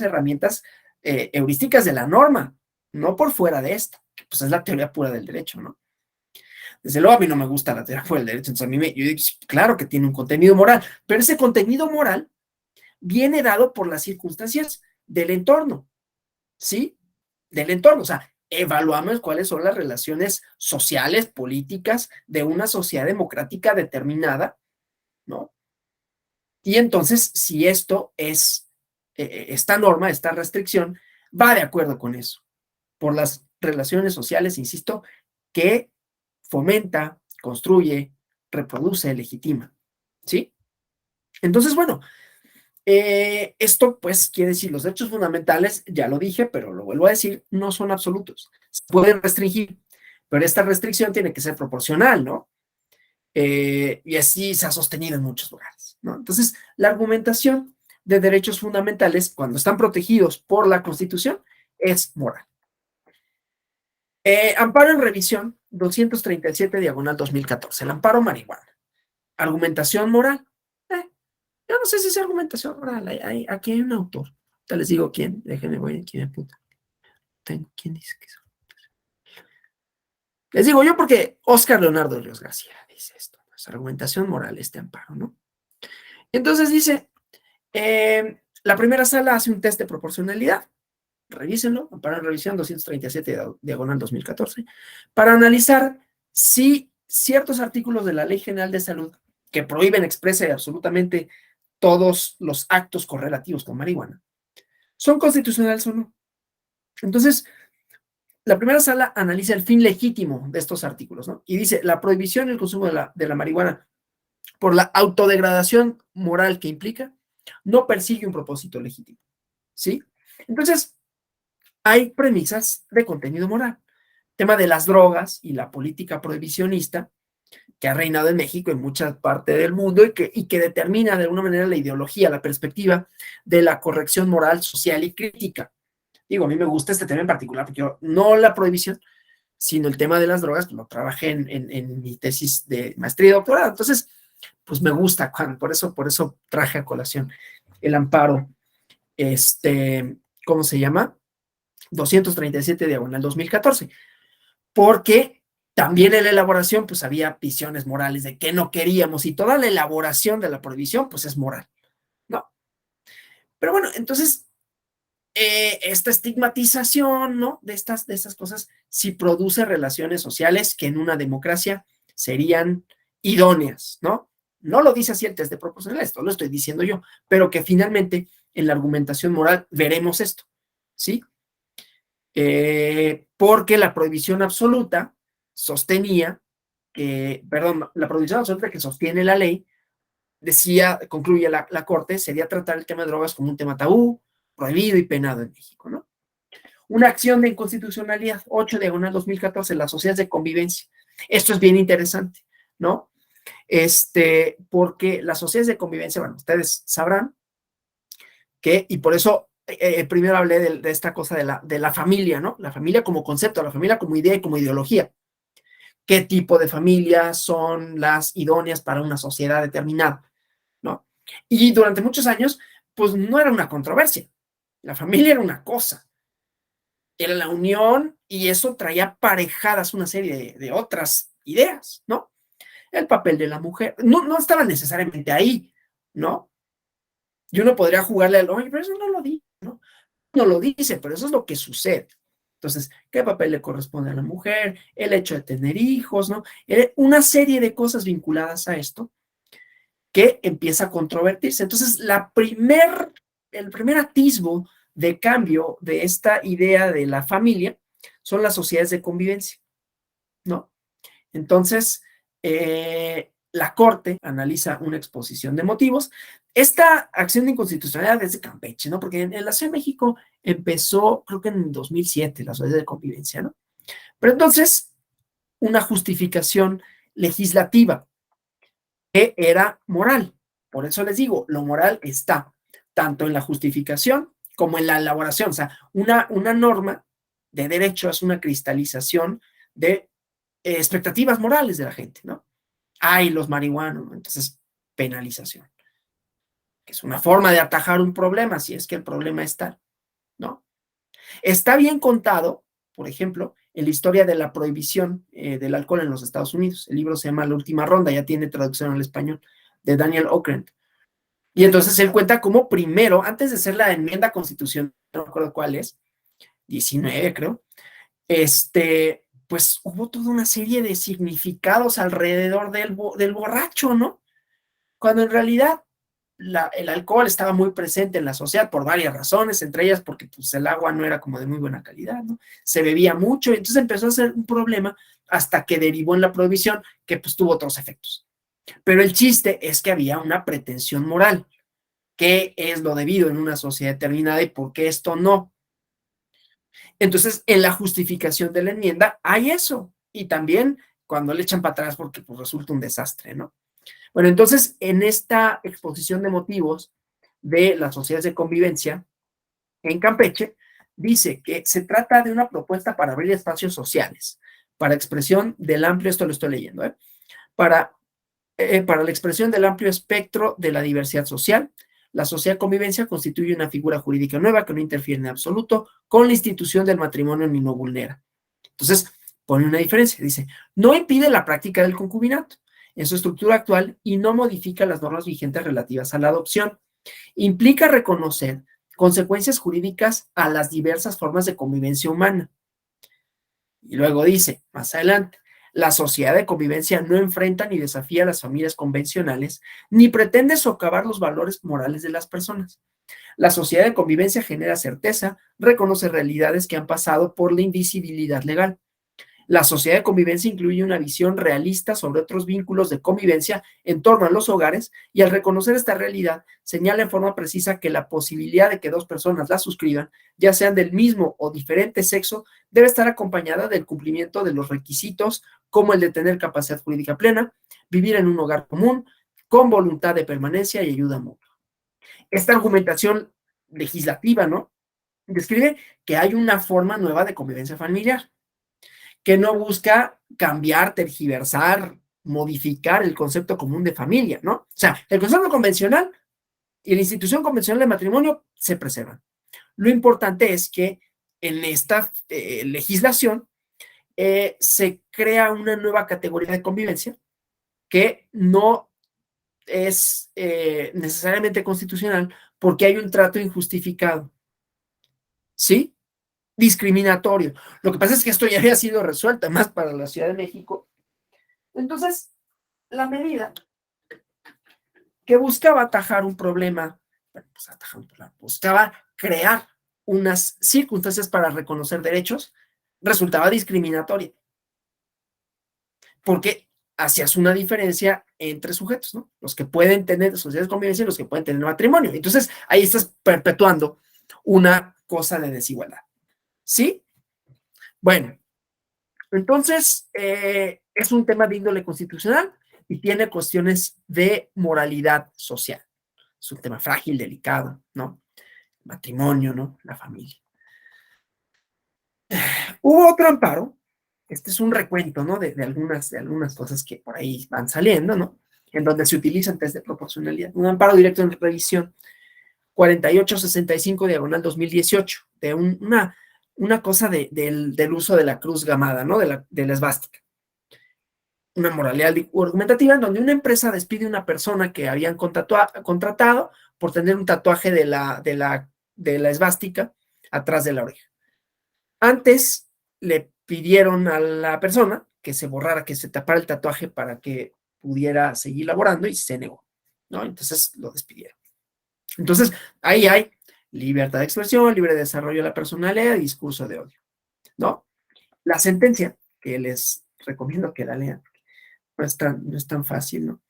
herramientas heurísticas de la norma, no por fuera de esta, que pues es la teoría pura del derecho, ¿no? Desde luego a mí no me gusta la teoría pura del derecho, entonces yo digo, claro que tiene un contenido moral, pero ese contenido moral viene dado por las circunstancias del entorno, ¿sí? Del entorno, o sea, evaluamos cuáles son las relaciones sociales, políticas de una sociedad democrática determinada, ¿no? Y entonces, si esto es, esta norma, esta restricción, va de acuerdo con eso, por las relaciones sociales, insisto, que fomenta, construye, reproduce, legitima, ¿sí? Entonces, bueno, esto pues quiere decir, los derechos fundamentales, ya lo dije, pero lo vuelvo a decir, no son absolutos. Se pueden restringir, pero esta restricción tiene que ser proporcional, ¿no? Y así se ha sostenido en muchos lugares, ¿no? Entonces, la argumentación de derechos fundamentales, cuando están protegidos por la Constitución, es moral. Amparo en revisión 237 diagonal 2014, el amparo marihuana. Argumentación moral. Yo no sé si es argumentación moral. Aquí hay un autor. Ya les digo quién. Déjenme, voy aquí me apunta. ¿Quién dice que es? Les digo yo porque Oscar Leonardo Ríos García dice esto. Es argumentación moral este amparo, ¿no? Entonces dice, la primera sala hace un test de proporcionalidad. Revísenlo, amparo en revisión 237 diagonal 2014, para analizar si ciertos artículos de la Ley General de Salud que prohíben expresa y absolutamente todos los actos correlativos con marihuana son constitucionales o no. Entonces, la primera sala analiza el fin legítimo de estos artículos, ¿no? Y dice, la prohibición del consumo de la marihuana por la autodegradación moral que implica, no persigue un propósito legítimo, ¿sí? Entonces, hay premisas de contenido moral. Tema de las drogas y la política prohibicionista que ha reinado en México, en mucha parte del mundo, y que determina de alguna manera la ideología, la perspectiva de la corrección moral, social y crítica. Digo, a mí me gusta este tema en particular, porque yo, no la prohibición, sino el tema de las drogas, pues lo trabajé en mi tesis de maestría y doctorado. Entonces, pues me gusta, por eso traje a colación el amparo, ¿cómo se llama? 237 diagonal 2014, porque también en la elaboración pues había visiones morales de que no queríamos y toda la elaboración de la prohibición pues es moral, ¿no? Pero bueno, entonces esta estigmatización, ¿no? De estas cosas sí produce relaciones sociales que en una democracia serían idóneas, ¿no? No lo dice así el test de proporcionalidad, esto lo estoy diciendo yo, pero que finalmente en la argumentación moral veremos esto, ¿sí? Porque la prohibición absoluta sostenía, perdón, la prohibición absoluta que sostiene la ley, decía, concluye la Corte, sería tratar el tema de drogas como un tema tabú, prohibido y penado en México, ¿no? Una acción de inconstitucionalidad, 8 diagonal 2014, las sociedades de convivencia. Esto es bien interesante, ¿no? Porque las sociedades de convivencia, bueno, ustedes sabrán que, y por eso primero hablé de esta cosa de la familia, ¿no? La familia como concepto, la familia como idea y como ideología. ¿Qué tipo de familias son las idóneas para una sociedad determinada, ¿no? Y durante muchos años, pues no era una controversia. La familia era una cosa, era la unión y eso traía aparejadas una serie de otras ideas, ¿no? El papel de la mujer, no estaba necesariamente ahí, ¿no? Y uno podría jugarle al, oye, pero eso no lo dice, ¿no? No lo dice, pero eso es lo que sucede. Entonces, ¿qué papel le corresponde a la mujer? El hecho de tener hijos, ¿no? Una serie de cosas vinculadas a esto que empieza a controvertirse. Entonces, el primer atisbo de cambio de esta idea de la familia son las sociedades de convivencia, ¿no? Entonces, la Corte analiza una exposición de motivos. Esta acción de inconstitucionalidad es de Campeche, ¿no? Porque en la Ciudad de México empezó, creo que en 2007, la sociedad de convivencia, ¿no? Pero entonces, una justificación legislativa que era moral. Por eso les digo, lo moral está tanto en la justificación como en la elaboración. O sea, una norma de derecho es una cristalización de expectativas morales de la gente, ¿no? Ay, los marihuanos, ¿no? Entonces, penalización, que es una forma de atajar un problema, si es que el problema está, ¿no? Está bien contado, por ejemplo, en la historia de la prohibición del alcohol en los Estados Unidos. El libro se llama La Última Ronda, ya tiene traducción al español, de Daniel Okrent. Y entonces él cuenta cómo primero, antes de hacer la enmienda constitucional, no recuerdo cuál es, 19 creo, pues hubo toda una serie de significados alrededor del borracho, ¿no? Cuando en realidad el alcohol estaba muy presente en la sociedad por varias razones, entre ellas porque pues, el agua no era como de muy buena calidad, ¿no? Se bebía mucho y entonces empezó a ser un problema hasta que derivó en la prohibición que pues tuvo otros efectos. Pero el chiste es que había una pretensión moral. ¿Qué es lo debido en una sociedad determinada y por qué esto no? Entonces, en la justificación de la enmienda hay eso. Y también cuando le echan para atrás porque pues, resulta un desastre, ¿no? Bueno, entonces, en esta exposición de motivos de las sociedades de convivencia en Campeche, dice que se trata de una propuesta para abrir espacios sociales, para expresión del amplio, esto lo estoy leyendo, para la expresión del amplio espectro de la diversidad social. La sociedad de convivencia constituye una figura jurídica nueva que no interfiere en absoluto con la institución del matrimonio ni lo vulnera. Entonces, pone una diferencia, dice, no impide la práctica del concubinato en su estructura actual y no modifica las normas vigentes relativas a la adopción. Implica reconocer consecuencias jurídicas a las diversas formas de convivencia humana. Y luego dice, más adelante, la sociedad de convivencia no enfrenta ni desafía a las familias convencionales, ni pretende socavar los valores morales de las personas. La sociedad de convivencia genera certeza, reconoce realidades que han pasado por la invisibilidad legal. La sociedad de convivencia incluye una visión realista sobre otros vínculos de convivencia en torno a los hogares y al reconocer esta realidad señala en forma precisa que la posibilidad de que dos personas la suscriban, ya sean del mismo o diferente sexo, debe estar acompañada del cumplimiento de los requisitos como el de tener capacidad jurídica plena, vivir en un hogar común, con voluntad de permanencia y ayuda mutua. Esta argumentación legislativa, ¿no? Describe que hay una forma nueva de convivencia familiar que no busca cambiar, tergiversar, modificar el concepto común de familia, ¿no? O sea, el concepto convencional y la institución convencional de matrimonio se preservan. Lo importante es que en esta legislación se crea una nueva categoría de convivencia que no es necesariamente constitucional porque hay un trato injustificado, ¿sí? Discriminatorio. Lo que pasa es que esto ya había sido resuelto más para la Ciudad de México. Entonces, la medida que buscaba atajar un problema, bueno, pues atajar un problema, buscaba crear unas circunstancias para reconocer derechos, resultaba discriminatoria, porque hacías una diferencia entre sujetos, ¿no? Los que pueden tener sociedades de convivencia y los que pueden tener matrimonio. Entonces, ahí estás perpetuando una cosa de desigualdad, ¿sí? Bueno, entonces, es un tema de índole constitucional y tiene cuestiones de moralidad social. Es un tema frágil, delicado, ¿no? Matrimonio, ¿no? La familia. Hubo otro amparo, este es un recuento, ¿no? De algunas cosas que por ahí van saliendo, ¿no? En donde se utilizan test de proporcionalidad. Un amparo directo en revisión 4865 diagonal 2018, de una cosa del uso de la cruz gamada, ¿no? De la esvástica. Una moralidad argumentativa en donde una empresa despide a una persona que habían contratado por tener un tatuaje de la esvástica atrás de la oreja. Antes le pidieron a la persona que se borrara, que se tapara el tatuaje para que pudiera seguir laborando y se negó, ¿no? Entonces lo despidieron. Entonces, ahí hay libertad de expresión, libre desarrollo de la personalidad y discurso de odio, ¿no? La sentencia, que les recomiendo que la lean, no es tan fácil, ¿no?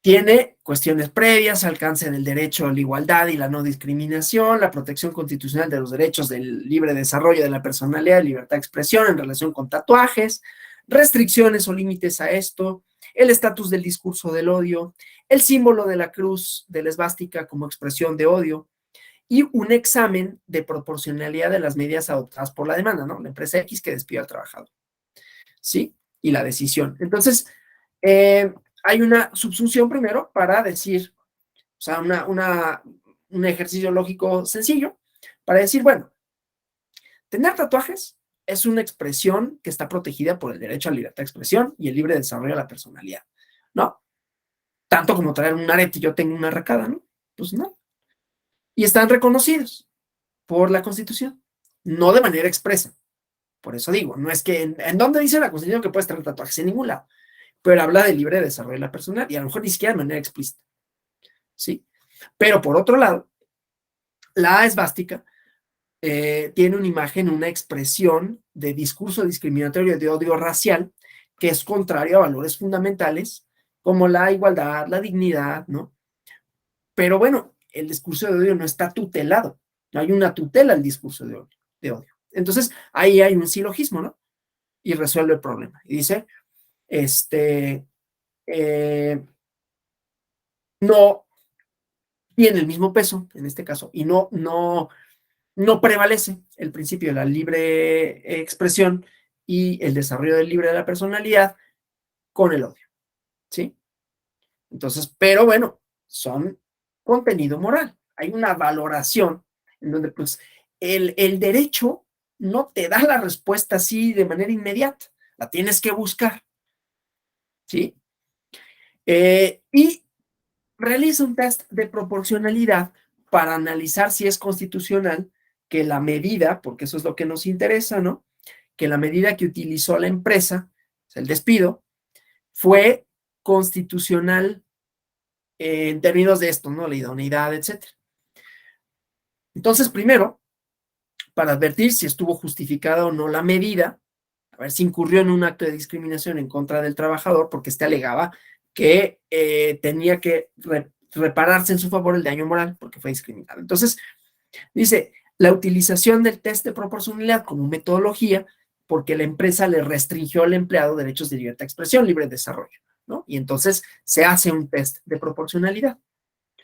Tiene cuestiones previas, alcance del derecho a la igualdad y la no discriminación, la protección constitucional de los derechos del libre desarrollo de la personalidad y libertad de expresión en relación con tatuajes, restricciones o límites a esto, el estatus del discurso del odio, el símbolo de la cruz de la esvástica como expresión de odio y un examen de proporcionalidad de las medidas adoptadas por la demanda, ¿no? La empresa X que despidió al trabajador, ¿sí? Y la decisión. Entonces, hay una subsunción primero para decir, o sea, un ejercicio lógico sencillo para decir, bueno, tener tatuajes es una expresión que está protegida por el derecho a la libertad de expresión y el libre desarrollo de la personalidad, ¿no? Tanto como traer un arete y yo tengo una arracada, ¿no? Pues no. Y están reconocidos por la Constitución, no de manera expresa. Por eso digo, no es que en dónde dice la Constitución que puedes tener tatuajes, en ningún lado, pero habla de libre desarrollo de la personalidad y a lo mejor ni siquiera de manera explícita, ¿sí? Pero por otro lado, la esvástica tiene una imagen, una expresión de discurso discriminatorio de odio racial que es contrario a valores fundamentales como la igualdad, la dignidad, ¿no? Pero bueno, el discurso de odio no está tutelado, no hay una tutela al discurso de odio. Entonces, ahí hay un silogismo, ¿no? Y resuelve el problema. Y dice, no tiene el mismo peso, en este caso, y no prevalece el principio de la libre expresión y el desarrollo del libre de la personalidad con el odio, ¿sí? Entonces, pero bueno, son contenido moral. Hay una valoración en donde pues el derecho no te da la respuesta así de manera inmediata, la tienes que buscar, ¿sí? Y realiza un test de proporcionalidad para analizar si es constitucional que la medida, porque eso es lo que nos interesa, ¿no? Que la medida que utilizó la empresa, o sea, el despido, fue constitucional en términos de esto, ¿no? La idoneidad, etcétera. Entonces, primero, para advertir si estuvo justificada o no la medida, a ver si incurrió en un acto de discriminación en contra del trabajador, porque este alegaba que tenía que repararse en su favor el daño moral porque fue discriminado. Entonces, dice, la utilización del test de proporcionalidad como metodología porque la empresa le restringió al empleado derechos de libertad de expresión, libre desarrollo, ¿no? Y entonces se hace un test de proporcionalidad,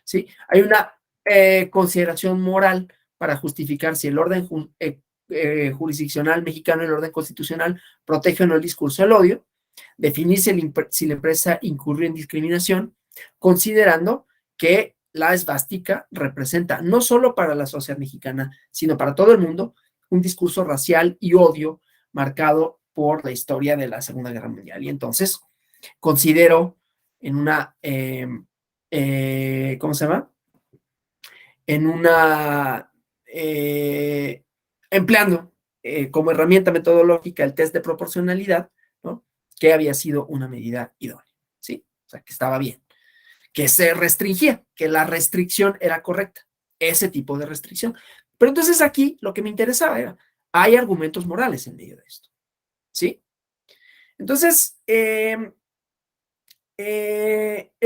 ¿sí? Hay una consideración moral para justificar si el orden jurisdiccional mexicano, el orden constitucional, protege o no el discurso del odio, definir si la empresa incurrió en discriminación, considerando que la esvástica representa no solo para la sociedad mexicana, sino para todo el mundo, un discurso racial y odio marcado por la historia de la Segunda Guerra Mundial. Y entonces considero en una, ¿cómo se llama? En una, empleando como herramienta metodológica el test de proporcionalidad, ¿no? Que había sido una medida idónea, ¿sí? O sea, que estaba bien, que se restringía, que la restricción era correcta, ese tipo de restricción. Pero entonces aquí lo que me interesaba era, hay argumentos morales en medio de esto, ¿sí? Entonces, el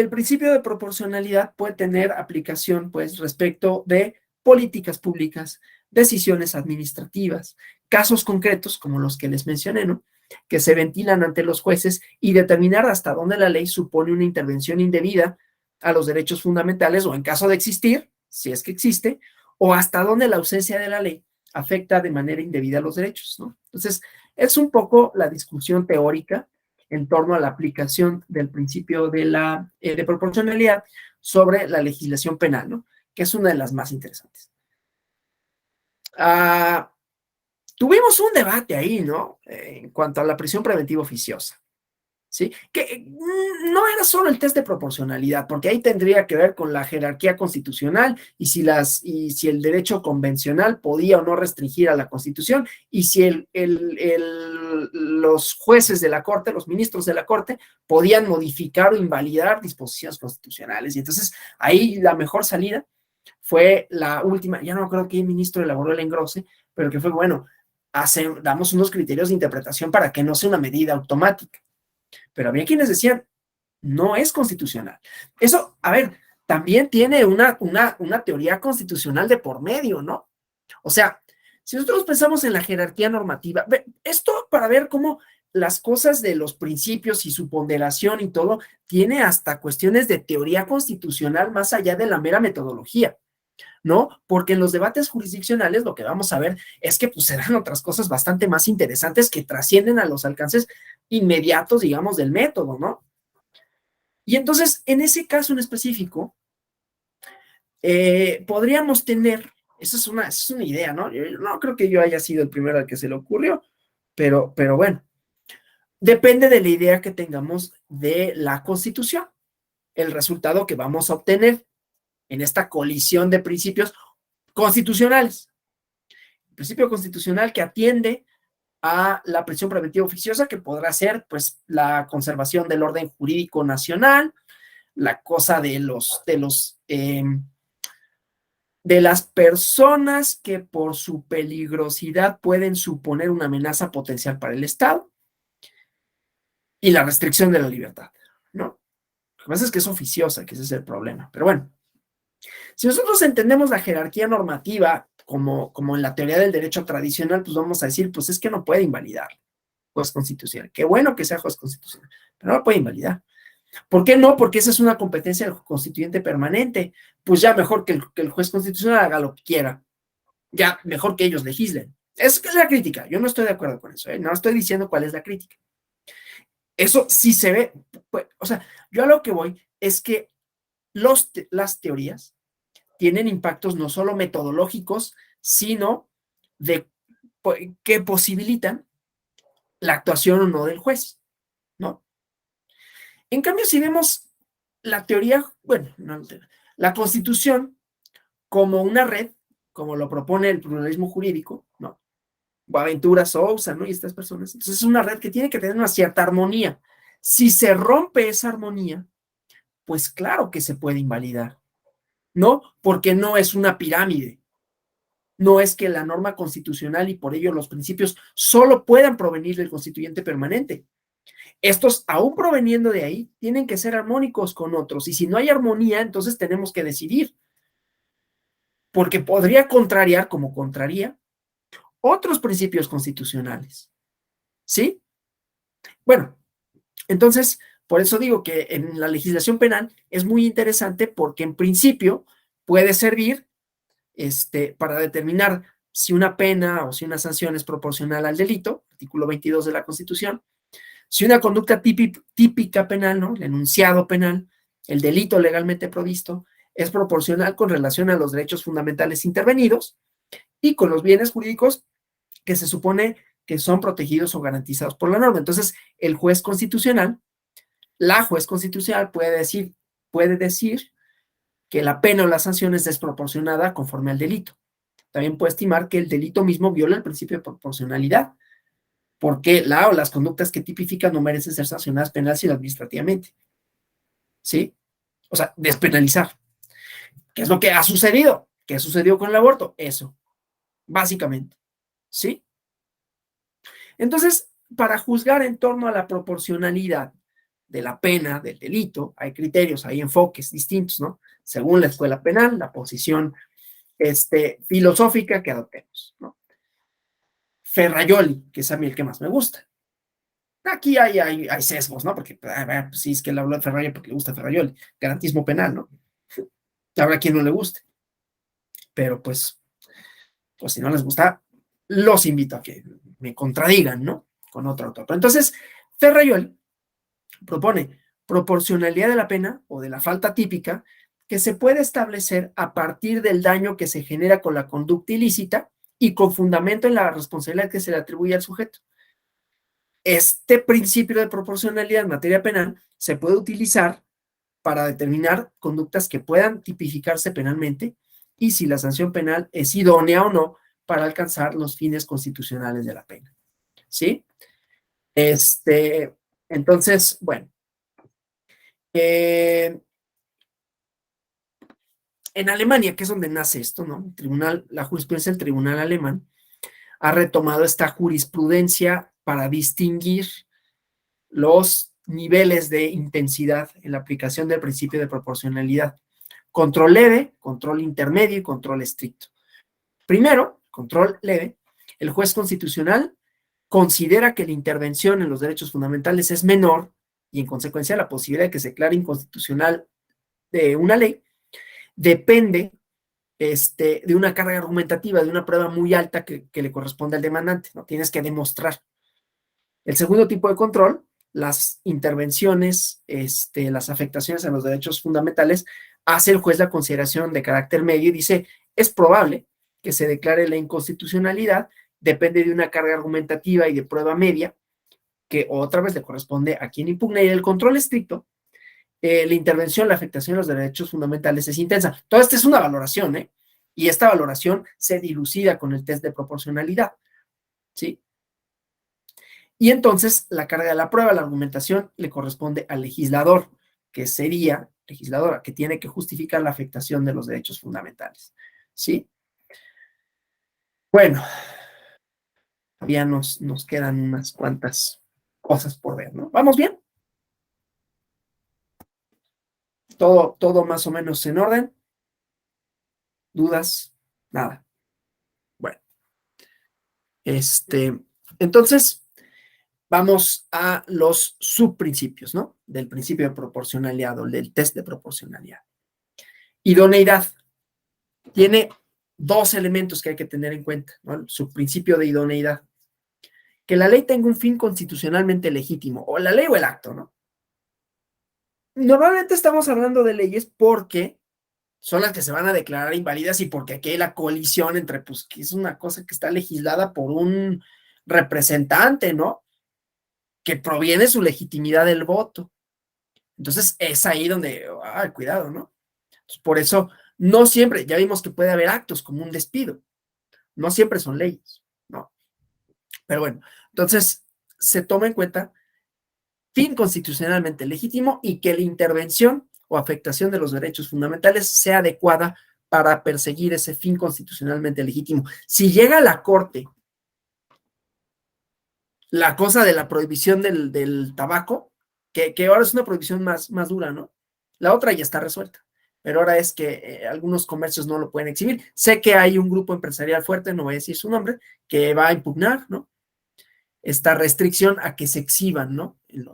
principio de proporcionalidad puede tener aplicación, pues, respecto de políticas públicas, decisiones administrativas, casos concretos como los que les mencioné, ¿no? Que se ventilan ante los jueces y determinar hasta dónde la ley supone una intervención indebida a los derechos fundamentales o en caso de existir, si es que existe, o hasta dónde la ausencia de la ley afecta de manera indebida a los derechos, ¿no? Entonces, es un poco la discusión teórica en torno a la aplicación del principio de proporcionalidad sobre la legislación penal, ¿no? Que es una de las más interesantes. Tuvimos un debate ahí, ¿no? En cuanto a la prisión preventiva oficiosa, ¿sí? Que no era solo el test de proporcionalidad, porque ahí tendría que ver con la jerarquía constitucional y si el derecho convencional podía o no restringir a la Constitución y si los jueces de la Corte, los ministros de la Corte, podían modificar o invalidar disposiciones constitucionales. Y entonces ahí la mejor salida fue la última, ya no creo qué ministro elaboró el engrose, pero que fue, bueno, damos unos criterios de interpretación para que no sea una medida automática. Pero había quienes decían, no es constitucional. Eso, a ver, también tiene una teoría constitucional de por medio, ¿no? O sea, si nosotros pensamos en la jerarquía normativa, esto para ver cómo las cosas de los principios y su ponderación y todo, tiene hasta cuestiones de teoría constitucional más allá de la mera metodología, ¿no? Porque en los debates jurisdiccionales lo que vamos a ver es que pues se dan otras cosas bastante más interesantes que trascienden a los alcances inmediatos, digamos, del método, ¿no? Y entonces, en ese caso en específico, podríamos tener, esa es una idea, ¿no? Yo no creo que yo haya sido el primero al que se le ocurrió, pero bueno, depende de la idea que tengamos de la Constitución, el resultado que vamos a obtener en esta colisión de principios constitucionales. El principio constitucional que atiende a la prisión preventiva oficiosa, que podrá ser, pues, la conservación del orden jurídico nacional, la cosa de las personas que por su peligrosidad pueden suponer una amenaza potencial para el Estado y la restricción de la libertad, ¿no? Lo que pasa es que es oficiosa, que ese es el problema. Pero bueno, si nosotros entendemos la jerarquía normativa como en la teoría del derecho tradicional, pues vamos a decir, pues es que no puede invalidar juez constitucional. Qué bueno que sea juez constitucional, pero no lo puede invalidar. ¿Por qué no? Porque esa es una competencia del constituyente permanente. Pues ya mejor que el juez constitucional haga lo que quiera. Ya mejor que ellos legislen. Es la crítica. Yo no estoy de acuerdo con eso. No estoy diciendo cuál es la crítica. Eso sí se ve. Pues, o sea, yo a lo que voy es que las teorías tienen impactos no solo metodológicos, sino que posibilitan la actuación o no del juez, ¿no? En cambio, si vemos la teoría, bueno, no, la Constitución como una red, como lo propone el pluralismo jurídico, ¿no? Boaventura, Sousa, ¿no? Y estas personas. Entonces es una red que tiene que tener una cierta armonía. Si se rompe esa armonía, pues claro que se puede invalidar, ¿no? Porque no es una pirámide. No es que la norma constitucional y por ello los principios solo puedan provenir del constituyente permanente. Estos, aún proveniendo de ahí, tienen que ser armónicos con otros. Y si no hay armonía, entonces tenemos que decidir. Porque podría contrariar, como contraría, otros principios constitucionales. ¿Sí? Bueno, entonces, por eso digo que en la legislación penal es muy interesante porque en principio puede servir para determinar si una pena o si una sanción es proporcional al delito, artículo 22 de la Constitución, si una conducta típica penal, ¿no? El enunciado penal, el delito legalmente provisto, es proporcional con relación a los derechos fundamentales intervenidos y con los bienes jurídicos que se supone que son protegidos o garantizados por la norma. Entonces, el juez constitucional, la juez constitucional puede decir que la pena o la sanción es desproporcionada conforme al delito. También puede estimar que el delito mismo viola el principio de proporcionalidad, porque la o las conductas que tipifican no merecen ser sancionadas penal y administrativamente. ¿Sí? O sea, despenalizar. ¿Qué es lo que ha sucedido? ¿Qué sucedió con el aborto? Eso, básicamente. ¿Sí? Entonces, para juzgar en torno a la proporcionalidad de la pena, del delito, hay criterios, hay enfoques distintos, ¿no? Según la escuela penal, la posición filosófica que adoptemos, ¿no? Ferrajoli, que es a mí el que más me gusta. Aquí hay sesgos, ¿no? Porque, pues, sí, es que le habló de Ferrajoli porque le gusta Ferrajoli. Garantismo penal, ¿no? Habrá quien no le guste. Pero, pues si no les gusta, los invito a que me contradigan, ¿no? Con otro autor. Pero entonces, Ferrajoli propone proporcionalidad de la pena o de la falta típica que se puede establecer a partir del daño que se genera con la conducta ilícita y con fundamento en la responsabilidad que se le atribuye al sujeto. Este principio de proporcionalidad en materia penal se puede utilizar para determinar conductas que puedan tipificarse penalmente y si la sanción penal es idónea o no para alcanzar los fines constitucionales de la pena. ¿Sí? Entonces, bueno. En Alemania, que es donde nace esto, ¿no? La jurisprudencia del tribunal alemán ha retomado esta jurisprudencia para distinguir los niveles de intensidad en la aplicación del principio de proporcionalidad. Control leve, control intermedio y control estricto. Primero, control leve, el juez constitucional considera que la intervención en los derechos fundamentales es menor y en consecuencia la posibilidad de que se declare inconstitucional de una ley depende de una carga argumentativa, de una prueba muy alta que le corresponde al demandante, ¿no? Tienes que demostrar. El segundo tipo de control, las intervenciones, las afectaciones a los derechos fundamentales, hace el juez la consideración de carácter medio y dice, es probable que se declare la inconstitucionalidad, depende de una carga argumentativa y de prueba media, que otra vez le corresponde a quien impugna, y el control estricto, la intervención, la afectación a los derechos fundamentales es intensa. Toda esta es una valoración, ¿eh? Y esta valoración se dilucida con el test de proporcionalidad, ¿sí? Y entonces la carga de la prueba, la argumentación, le corresponde al legislador, que sería legisladora, que tiene que justificar la afectación de los derechos fundamentales, ¿sí? Bueno, todavía nos quedan unas cuantas cosas por ver, ¿no? ¿Vamos bien? Todo más o menos en orden. ¿Dudas? Nada. Bueno, entonces vamos a los subprincipios, ¿no? Del principio de proporcionalidad o del test de proporcionalidad. Idoneidad. Tiene dos elementos que hay que tener en cuenta, ¿no? El subprincipio de idoneidad. Que la ley tenga un fin constitucionalmente legítimo, o la ley o el acto, ¿no? Normalmente estamos hablando de leyes porque son las que se van a declarar inválidas y porque aquí hay la colisión entre, pues, que es una cosa que está legislada por un representante, ¿no? Que proviene su legitimidad del voto. Entonces, es ahí donde, cuidado, ¿no? Entonces, por eso, no siempre, ya vimos que puede haber actos como un despido, no siempre son leyes, ¿no? Pero bueno, entonces, se toma en cuenta fin constitucionalmente legítimo y que la intervención o afectación de los derechos fundamentales sea adecuada para perseguir ese fin constitucionalmente legítimo. Si llega a la Corte la cosa de la prohibición del tabaco, que ahora es una prohibición más dura, ¿no? La otra ya está resuelta, pero ahora es que algunos comercios no lo pueden exhibir. Sé que hay un grupo empresarial fuerte, no voy a decir su nombre, que va a impugnar, ¿no? Esta restricción a que se exhiban, ¿no? En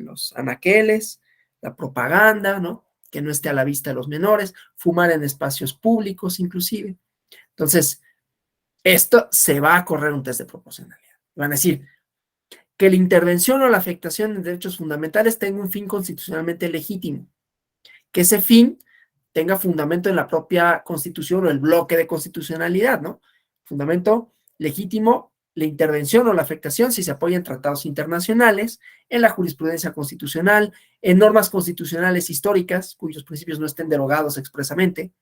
los anaqueles, la propaganda, ¿no? Que no esté a la vista de los menores, fumar en espacios públicos inclusive. Entonces, esto se va a correr un test de proporcionalidad. Van a decir que la intervención o la afectación de derechos fundamentales tenga un fin constitucionalmente legítimo, que ese fin tenga fundamento en la propia Constitución o el bloque de constitucionalidad, ¿no? Fundamento legítimo, la intervención o la afectación si se apoya en tratados internacionales, en la jurisprudencia constitucional, en normas constitucionales históricas cuyos principios no estén derogados expresamente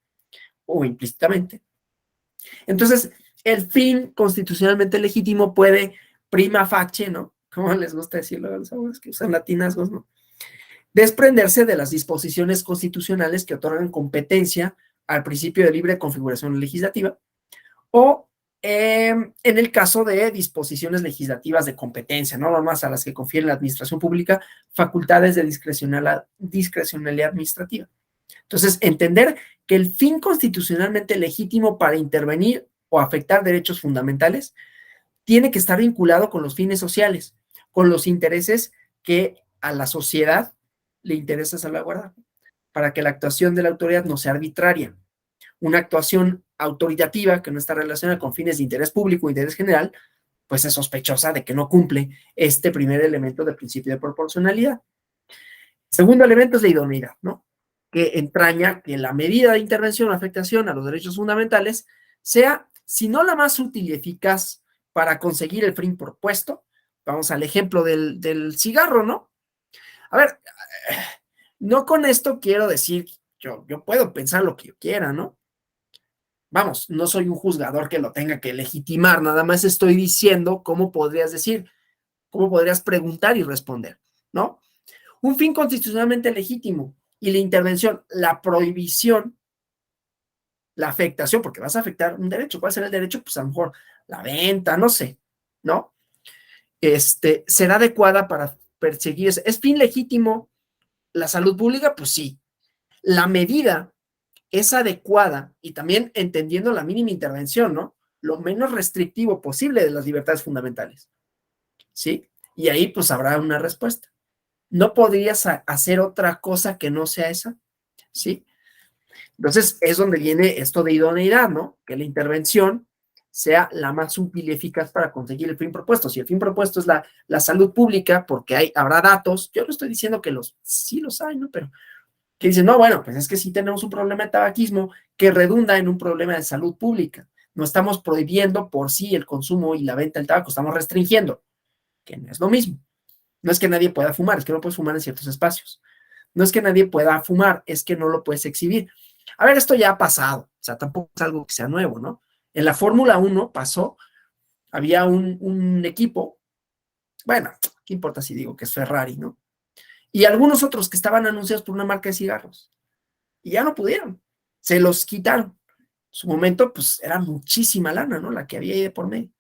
o implícitamente. Entonces, el fin constitucionalmente legítimo puede prima facie, ¿no? Como les gusta decirlo a los abogados que usan latinazgos, ¿no? Desprenderse de las disposiciones constitucionales que otorgan competencia al principio de libre configuración legislativa o en el caso de disposiciones legislativas de competencia, no normas a las que confiere la administración pública facultades de discrecionalidad administrativa. Entonces, entender que el fin constitucionalmente legítimo para intervenir o afectar derechos fundamentales tiene que estar vinculado con los fines sociales, con los intereses que a la sociedad le interesa salvaguardar, para que la actuación de la autoridad no sea arbitraria. Una actuación autoritativa que no está relacionada con fines de interés público o interés general, pues es sospechosa de que no cumple este primer elemento del principio de proporcionalidad. Segundo elemento es la idoneidad, ¿no? Que entraña que la medida de intervención o afectación a los derechos fundamentales sea, si no la más útil y eficaz para conseguir el fin propuesto. Vamos al ejemplo del cigarro, ¿no? A ver, no con esto quiero decir, yo puedo pensar lo que yo quiera, ¿no? Vamos, no soy un juzgador que lo tenga que legitimar, nada más estoy diciendo cómo podrías decir, cómo podrías preguntar y responder, ¿no? Un fin constitucionalmente legítimo y la intervención, la prohibición, la afectación, porque vas a afectar un derecho. ¿Cuál será el derecho? Pues a lo mejor la venta, no sé, ¿no? Será adecuada para perseguir. ¿Es fin legítimo la salud pública? Pues sí. La medida es adecuada y también entendiendo la mínima intervención, ¿no? Lo menos restrictivo posible de las libertades fundamentales, ¿sí? Y ahí pues habrá una respuesta. No podrías hacer otra cosa que no sea esa, ¿sí? Entonces es donde viene esto de idoneidad, ¿no? Que la intervención sea la más útil y eficaz para conseguir el fin propuesto. Si el fin propuesto es la salud pública, porque habrá datos, yo no estoy diciendo que sí los hay, ¿no? Pero que dicen, no, bueno, pues es que sí tenemos un problema de tabaquismo que redunda en un problema de salud pública. No estamos prohibiendo por sí el consumo y la venta del tabaco, estamos restringiendo, que no es lo mismo. No es que nadie pueda fumar, es que no puedes fumar en ciertos espacios. No es que nadie pueda fumar, es que no lo puedes exhibir. A ver, esto ya ha pasado, o sea, tampoco es algo que sea nuevo, ¿no? En la Fórmula 1 pasó, había un equipo, bueno, ¿qué importa si digo que es Ferrari, no? Y algunos otros que estaban anunciados por una marca de cigarros, y ya no pudieron, se los quitaron. En su momento, pues, era muchísima lana, ¿no? La que había ahí de por medio.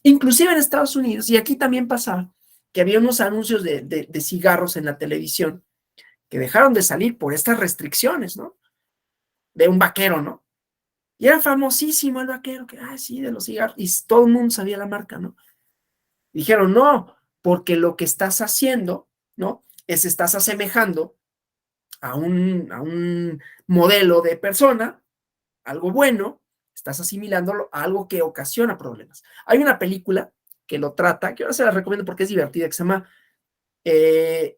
Inclusive en Estados Unidos, y aquí también pasaba, que había unos anuncios de cigarros en la televisión que dejaron de salir por estas restricciones, ¿no? De un vaquero, ¿no? Y era famosísimo el vaquero, que, sí, de los cigarros, y todo el mundo sabía la marca, ¿no? Dijeron, no, porque lo que estás haciendo, ¿no? Estás asemejando a un modelo de persona, algo bueno, estás asimilándolo a algo que ocasiona problemas. Hay una película que lo trata, que ahora se la recomiendo porque es divertida, que se llama,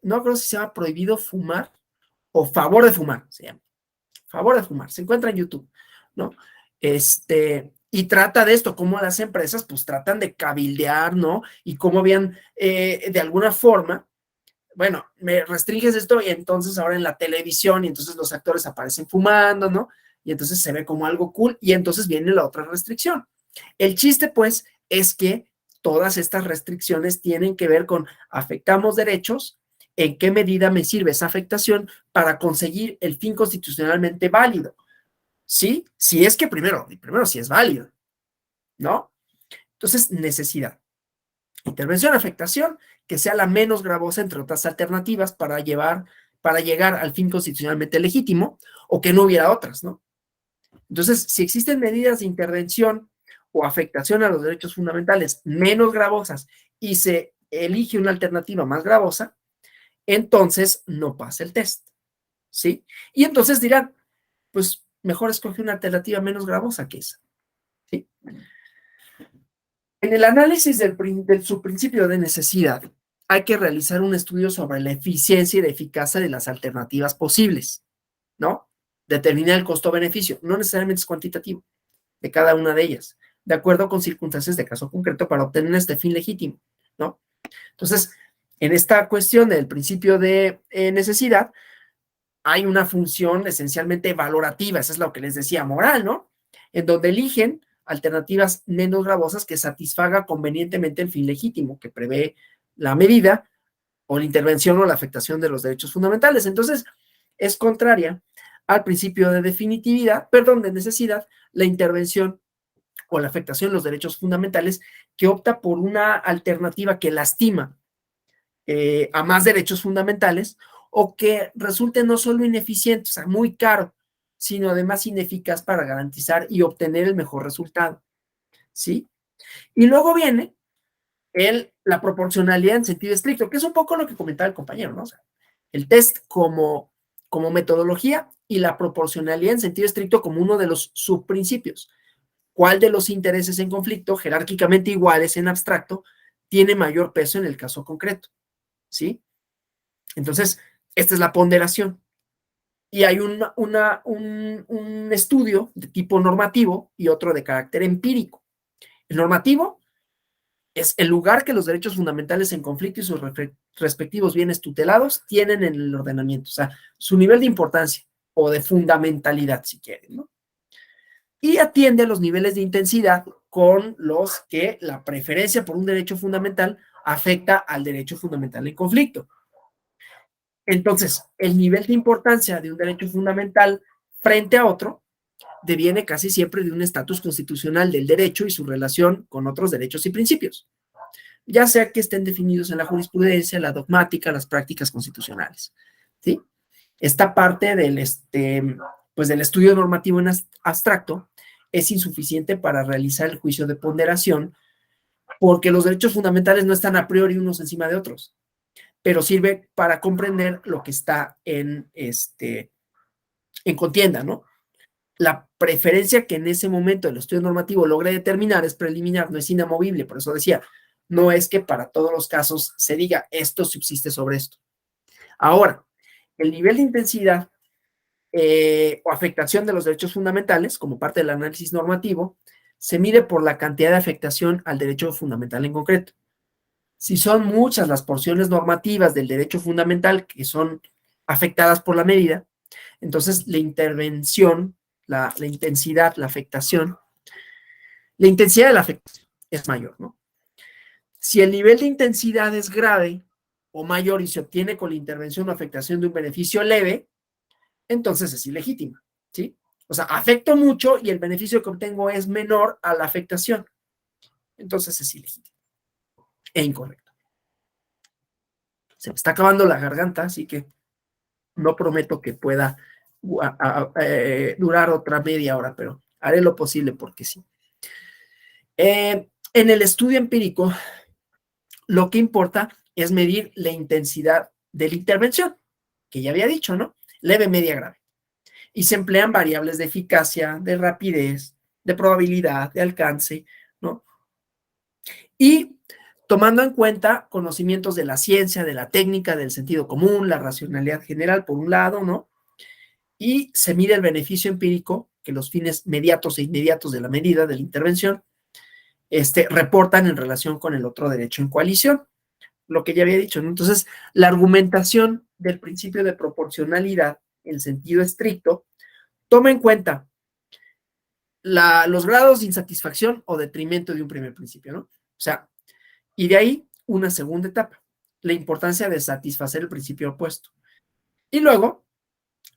no creo si se llama Prohibido Fumar o Favor de Fumar, se llama. Favor de Fumar, se encuentra en YouTube, ¿no? Y trata de esto, cómo las empresas pues tratan de cabildear, ¿no? Y cómo habían, de alguna forma, bueno, me restringes esto y entonces ahora en la televisión y entonces los actores aparecen fumando, ¿no? Y entonces se ve como algo cool y entonces viene la otra restricción. El chiste, pues, es que todas estas restricciones tienen que ver con afectamos derechos, en qué medida me sirve esa afectación para conseguir el fin constitucionalmente válido. ¿Sí? Si es que primero si es válido, ¿no? Entonces, necesidad. Intervención, afectación, que sea la menos gravosa entre otras alternativas para llegar al fin constitucionalmente legítimo o que no hubiera otras, ¿no? Entonces, si existen medidas de intervención o afectación a los derechos fundamentales menos gravosas y se elige una alternativa más gravosa, entonces no pasa el test, ¿sí? Y entonces dirán, pues mejor escoge una alternativa menos gravosa que esa, ¿sí? En el análisis del subprincipio de necesidad, hay que realizar un estudio sobre la eficiencia y la eficacia de las alternativas posibles, ¿no? Determinar el costo-beneficio, no necesariamente es cuantitativo, de cada una de ellas, de acuerdo con circunstancias de caso concreto para obtener este fin legítimo, ¿no? Entonces, en esta cuestión del principio de necesidad, hay una función esencialmente valorativa, eso es lo que les decía, moral, ¿no? En donde eligen alternativas menos gravosas que satisfaga convenientemente el fin legítimo que prevé la medida o la intervención o la afectación de los derechos fundamentales. Entonces, es contraria al principio de definitividad, perdón, de necesidad, la intervención o la afectación de los derechos fundamentales que opta por una alternativa que lastima a más derechos fundamentales o que resulte no solo ineficiente, o sea, muy caro, sino además ineficaz para garantizar y obtener el mejor resultado, ¿sí? Y luego viene la proporcionalidad en sentido estricto, que es un poco lo que comentaba el compañero, ¿no? O sea, el test como metodología y la proporcionalidad en sentido estricto como uno de los subprincipios. ¿Cuál de los intereses en conflicto, jerárquicamente iguales en abstracto, tiene mayor peso en el caso concreto? ¿Sí? Entonces, esta es la ponderación. Y hay un estudio de tipo normativo y otro de carácter empírico. El normativo es el lugar que los derechos fundamentales en conflicto y sus respectivos bienes tutelados tienen en el ordenamiento, o sea, su nivel de importancia o de fundamentalidad, si quieren, ¿no? Y atiende a los niveles de intensidad con los que la preferencia por un derecho fundamental afecta al derecho fundamental en conflicto. Entonces, el nivel de importancia de un derecho fundamental frente a otro deviene casi siempre de un estatus constitucional del derecho y su relación con otros derechos y principios. ya sea que estén definidos en la jurisprudencia, la dogmática, las prácticas constitucionales, ¿sí? Esta parte pues del estudio normativo en abstracto es insuficiente para realizar el juicio de ponderación porque los derechos fundamentales no están a priori unos encima de otros, pero sirve para comprender lo que está en contienda, ¿no? La preferencia que en ese momento el estudio normativo logre determinar es preliminar, no es inamovible, por eso decía, no es que para todos los casos se diga esto subsiste sobre esto. Ahora, el nivel de intensidad o afectación de los derechos fundamentales, como parte del análisis normativo, se mide por la cantidad de afectación al derecho fundamental en concreto. Si son muchas las porciones normativas del derecho fundamental que son afectadas por la medida, entonces la intervención, la intensidad, la afectación, la intensidad de la afectación es mayor, ¿no? Si el nivel de intensidad es grave o mayor y se obtiene con la intervención o afectación de un beneficio leve, entonces es ilegítima, ¿sí? O sea, afecto mucho y el beneficio que obtengo es menor a la afectación. Entonces es ilegítimo e incorrecto. Se me está acabando la garganta, así que no prometo que pueda durar otra media hora, pero haré lo posible porque sí. En el estudio empírico, lo que importa es medir la intensidad de la intervención, que ya había dicho, ¿no? Leve, media, grave. Y se emplean variables de eficacia, de rapidez, de probabilidad, de alcance, ¿no? Y tomando en cuenta conocimientos de la ciencia, de la técnica, del sentido común, la racionalidad general, por un lado, ¿no? Y se mide el beneficio empírico, que los fines mediatos e inmediatos de la medida, de la intervención, reportan en relación con el otro derecho en coalición, lo que ya había dicho, ¿no? Entonces, la argumentación del principio de proporcionalidad, en sentido estricto, toma en cuenta los grados de insatisfacción o detrimento de un primer principio, ¿no? O sea, y de ahí una segunda etapa, la importancia de satisfacer el principio opuesto. Y luego,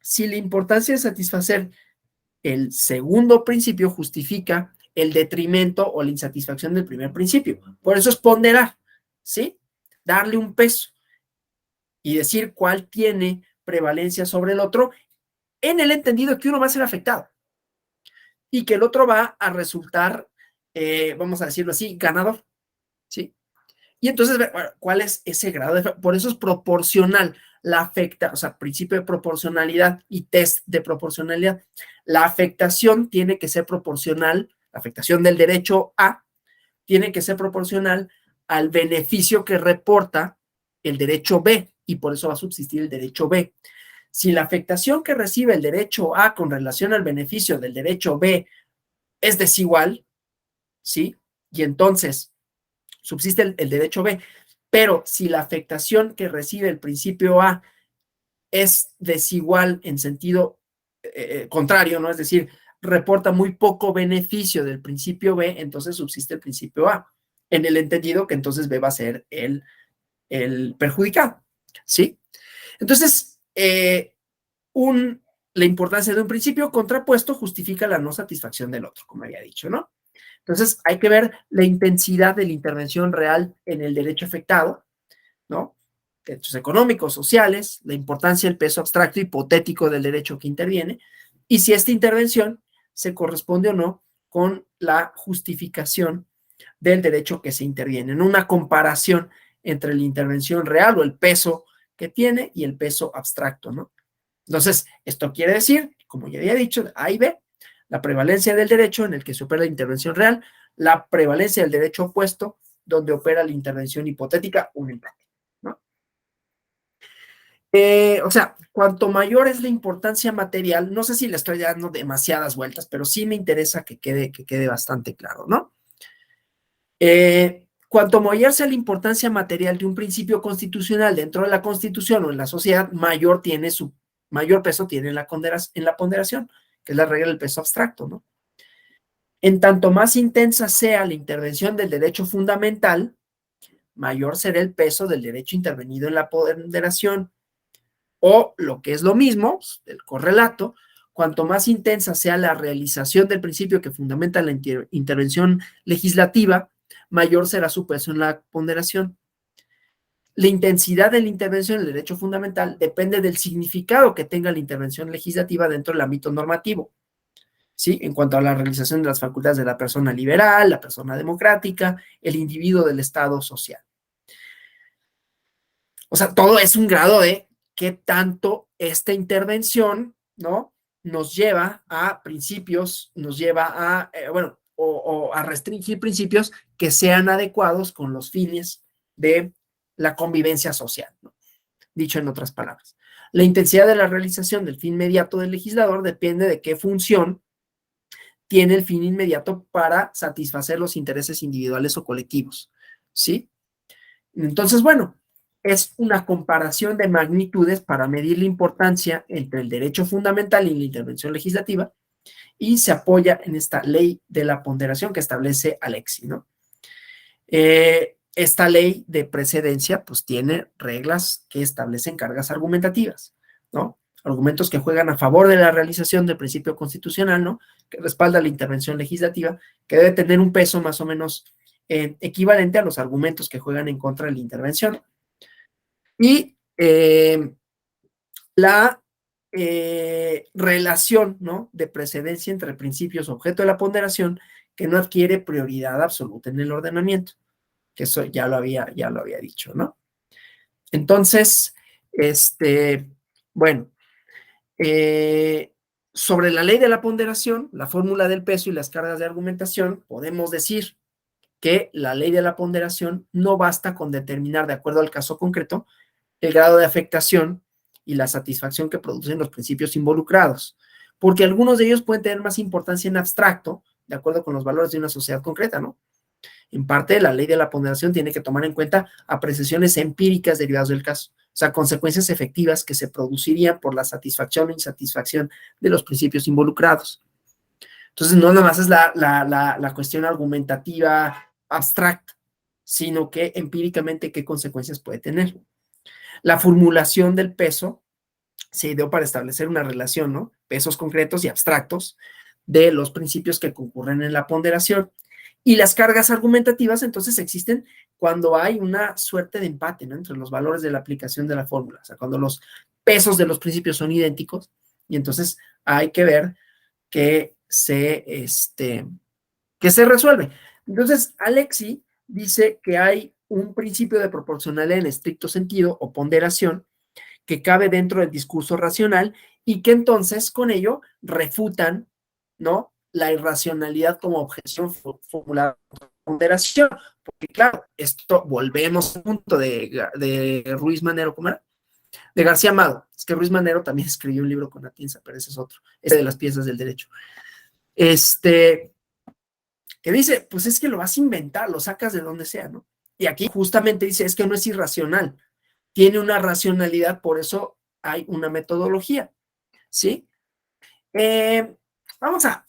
si la importancia de satisfacer el segundo principio justifica el detrimento o la insatisfacción del primer principio. Por eso es ponderar, ¿sí? Darle un peso y decir cuál tiene prevalencia sobre el otro en el entendido que uno va a ser afectado y que el otro va a resultar, vamos a decirlo así, ganador, ¿sí? Y entonces, bueno, ¿cuál es ese grado de? Por eso es proporcional. La afecta, o sea, principio de proporcionalidad y test de proporcionalidad. La afectación tiene que ser proporcional, la afectación del derecho A tiene que ser proporcional al beneficio que reporta el derecho B y por eso va a subsistir el derecho B. Si la afectación que recibe el derecho A con relación al beneficio del derecho B es desigual, ¿sí? Y entonces subsiste el derecho B, pero si la afectación que recibe el principio A es desigual en sentido contrario, ¿no? Es decir, reporta muy poco beneficio del principio B, entonces subsiste el principio A, en el entendido que entonces B va a ser el perjudicado, ¿sí? Entonces, la importancia de un principio contrapuesto justifica la no satisfacción del otro, como había dicho, ¿no? Entonces, hay que ver la intensidad de la intervención real en el derecho afectado, ¿no? Derechos económicos, sociales, la importancia del peso abstracto hipotético del derecho que interviene, y si esta intervención se corresponde o no con la justificación del derecho que se interviene, en una comparación entre la intervención real o el peso que tiene y el peso abstracto, ¿no? Entonces, esto quiere decir, como ya había dicho, A y B, la prevalencia del derecho en el que se opera la intervención real, la prevalencia del derecho opuesto, donde opera la intervención hipotética, un empate, ¿no? O sea, cuanto mayor es la importancia material, no sé si le estoy dando demasiadas vueltas, pero sí me interesa que quede bastante claro, ¿no? Cuanto mayor sea la importancia material de un principio constitucional dentro de la Constitución o en la sociedad, mayor peso tiene en la ponderación, que es la regla del peso abstracto, ¿no? En tanto más intensa sea la intervención del derecho fundamental, mayor será el peso del derecho intervenido en la ponderación. O lo que es lo mismo, el correlato, cuanto más intensa sea la realización del principio que fundamenta la intervención legislativa, mayor será su peso en la ponderación. La intensidad de la intervención en el derecho fundamental depende del significado que tenga la intervención legislativa dentro del ámbito normativo, ¿sí? En cuanto a la realización de las facultades de la persona liberal, la persona democrática, el individuo del Estado social. O sea, todo es un grado de qué tanto esta intervención, ¿no? Nos lleva a principios, nos lleva a, o a restringir principios que sean adecuados con los fines de la convivencia social, ¿no? Dicho en otras palabras. La intensidad de la realización del fin inmediato del legislador depende de qué función tiene el fin inmediato para satisfacer los intereses individuales o colectivos, ¿sí? Entonces, bueno, es una comparación de magnitudes para medir la importancia entre el derecho fundamental y la intervención legislativa, y se apoya en esta ley de la ponderación que establece Alexi, ¿no? Esta ley de precedencia, pues tiene reglas que establecen cargas argumentativas, ¿no? Argumentos que juegan a favor de la realización del principio constitucional, ¿no? Que respalda la intervención legislativa, que debe tener un peso más o menos equivalente a los argumentos que juegan en contra de la intervención. Y la relación, ¿no?, de precedencia entre principios objeto de la ponderación que no adquiere prioridad absoluta en el ordenamiento, que eso ya lo había dicho, ¿no? Entonces, bueno, sobre la ley de la ponderación, la fórmula del peso y las cargas de argumentación, podemos decir que la ley de la ponderación no basta con determinar, de acuerdo al caso concreto, el grado de afectación y la satisfacción que producen los principios involucrados, porque algunos de ellos pueden tener más importancia en abstracto, de acuerdo con los valores de una sociedad concreta, ¿no? En parte, la ley de la ponderación tiene que tomar en cuenta apreciaciones empíricas derivadas del caso, o sea, consecuencias efectivas que se producirían por la satisfacción o insatisfacción de los principios involucrados. Entonces, no nada más es la cuestión argumentativa abstracta, sino que empíricamente qué consecuencias puede tener. La formulación del peso se ideó para establecer una relación, ¿no? Pesos concretos y abstractos de los principios que concurren en la ponderación. Y las cargas argumentativas, entonces, existen cuando hay una suerte de empate, ¿no?, entre los valores de la aplicación de la fórmula, o sea, cuando los pesos de los principios son idénticos, y entonces hay que ver que se resuelve. Entonces, Alexi dice que hay un principio de proporcionalidad en estricto sentido o ponderación que cabe dentro del discurso racional y que entonces con ello refutan, ¿no?, la irracionalidad como objeción formulada por ponderación. Porque claro, esto volvemos al punto de Ruiz Manero, ¿cómo era? De García Amado. Es que Ruiz Manero también escribió un libro con Atienza, pero ese es otro, de las piezas del derecho. Que dice, pues es que lo vas a inventar, lo sacas de donde sea, ¿no? Y aquí justamente dice, es que no es irracional, tiene una racionalidad, por eso hay una metodología, ¿sí? Vamos a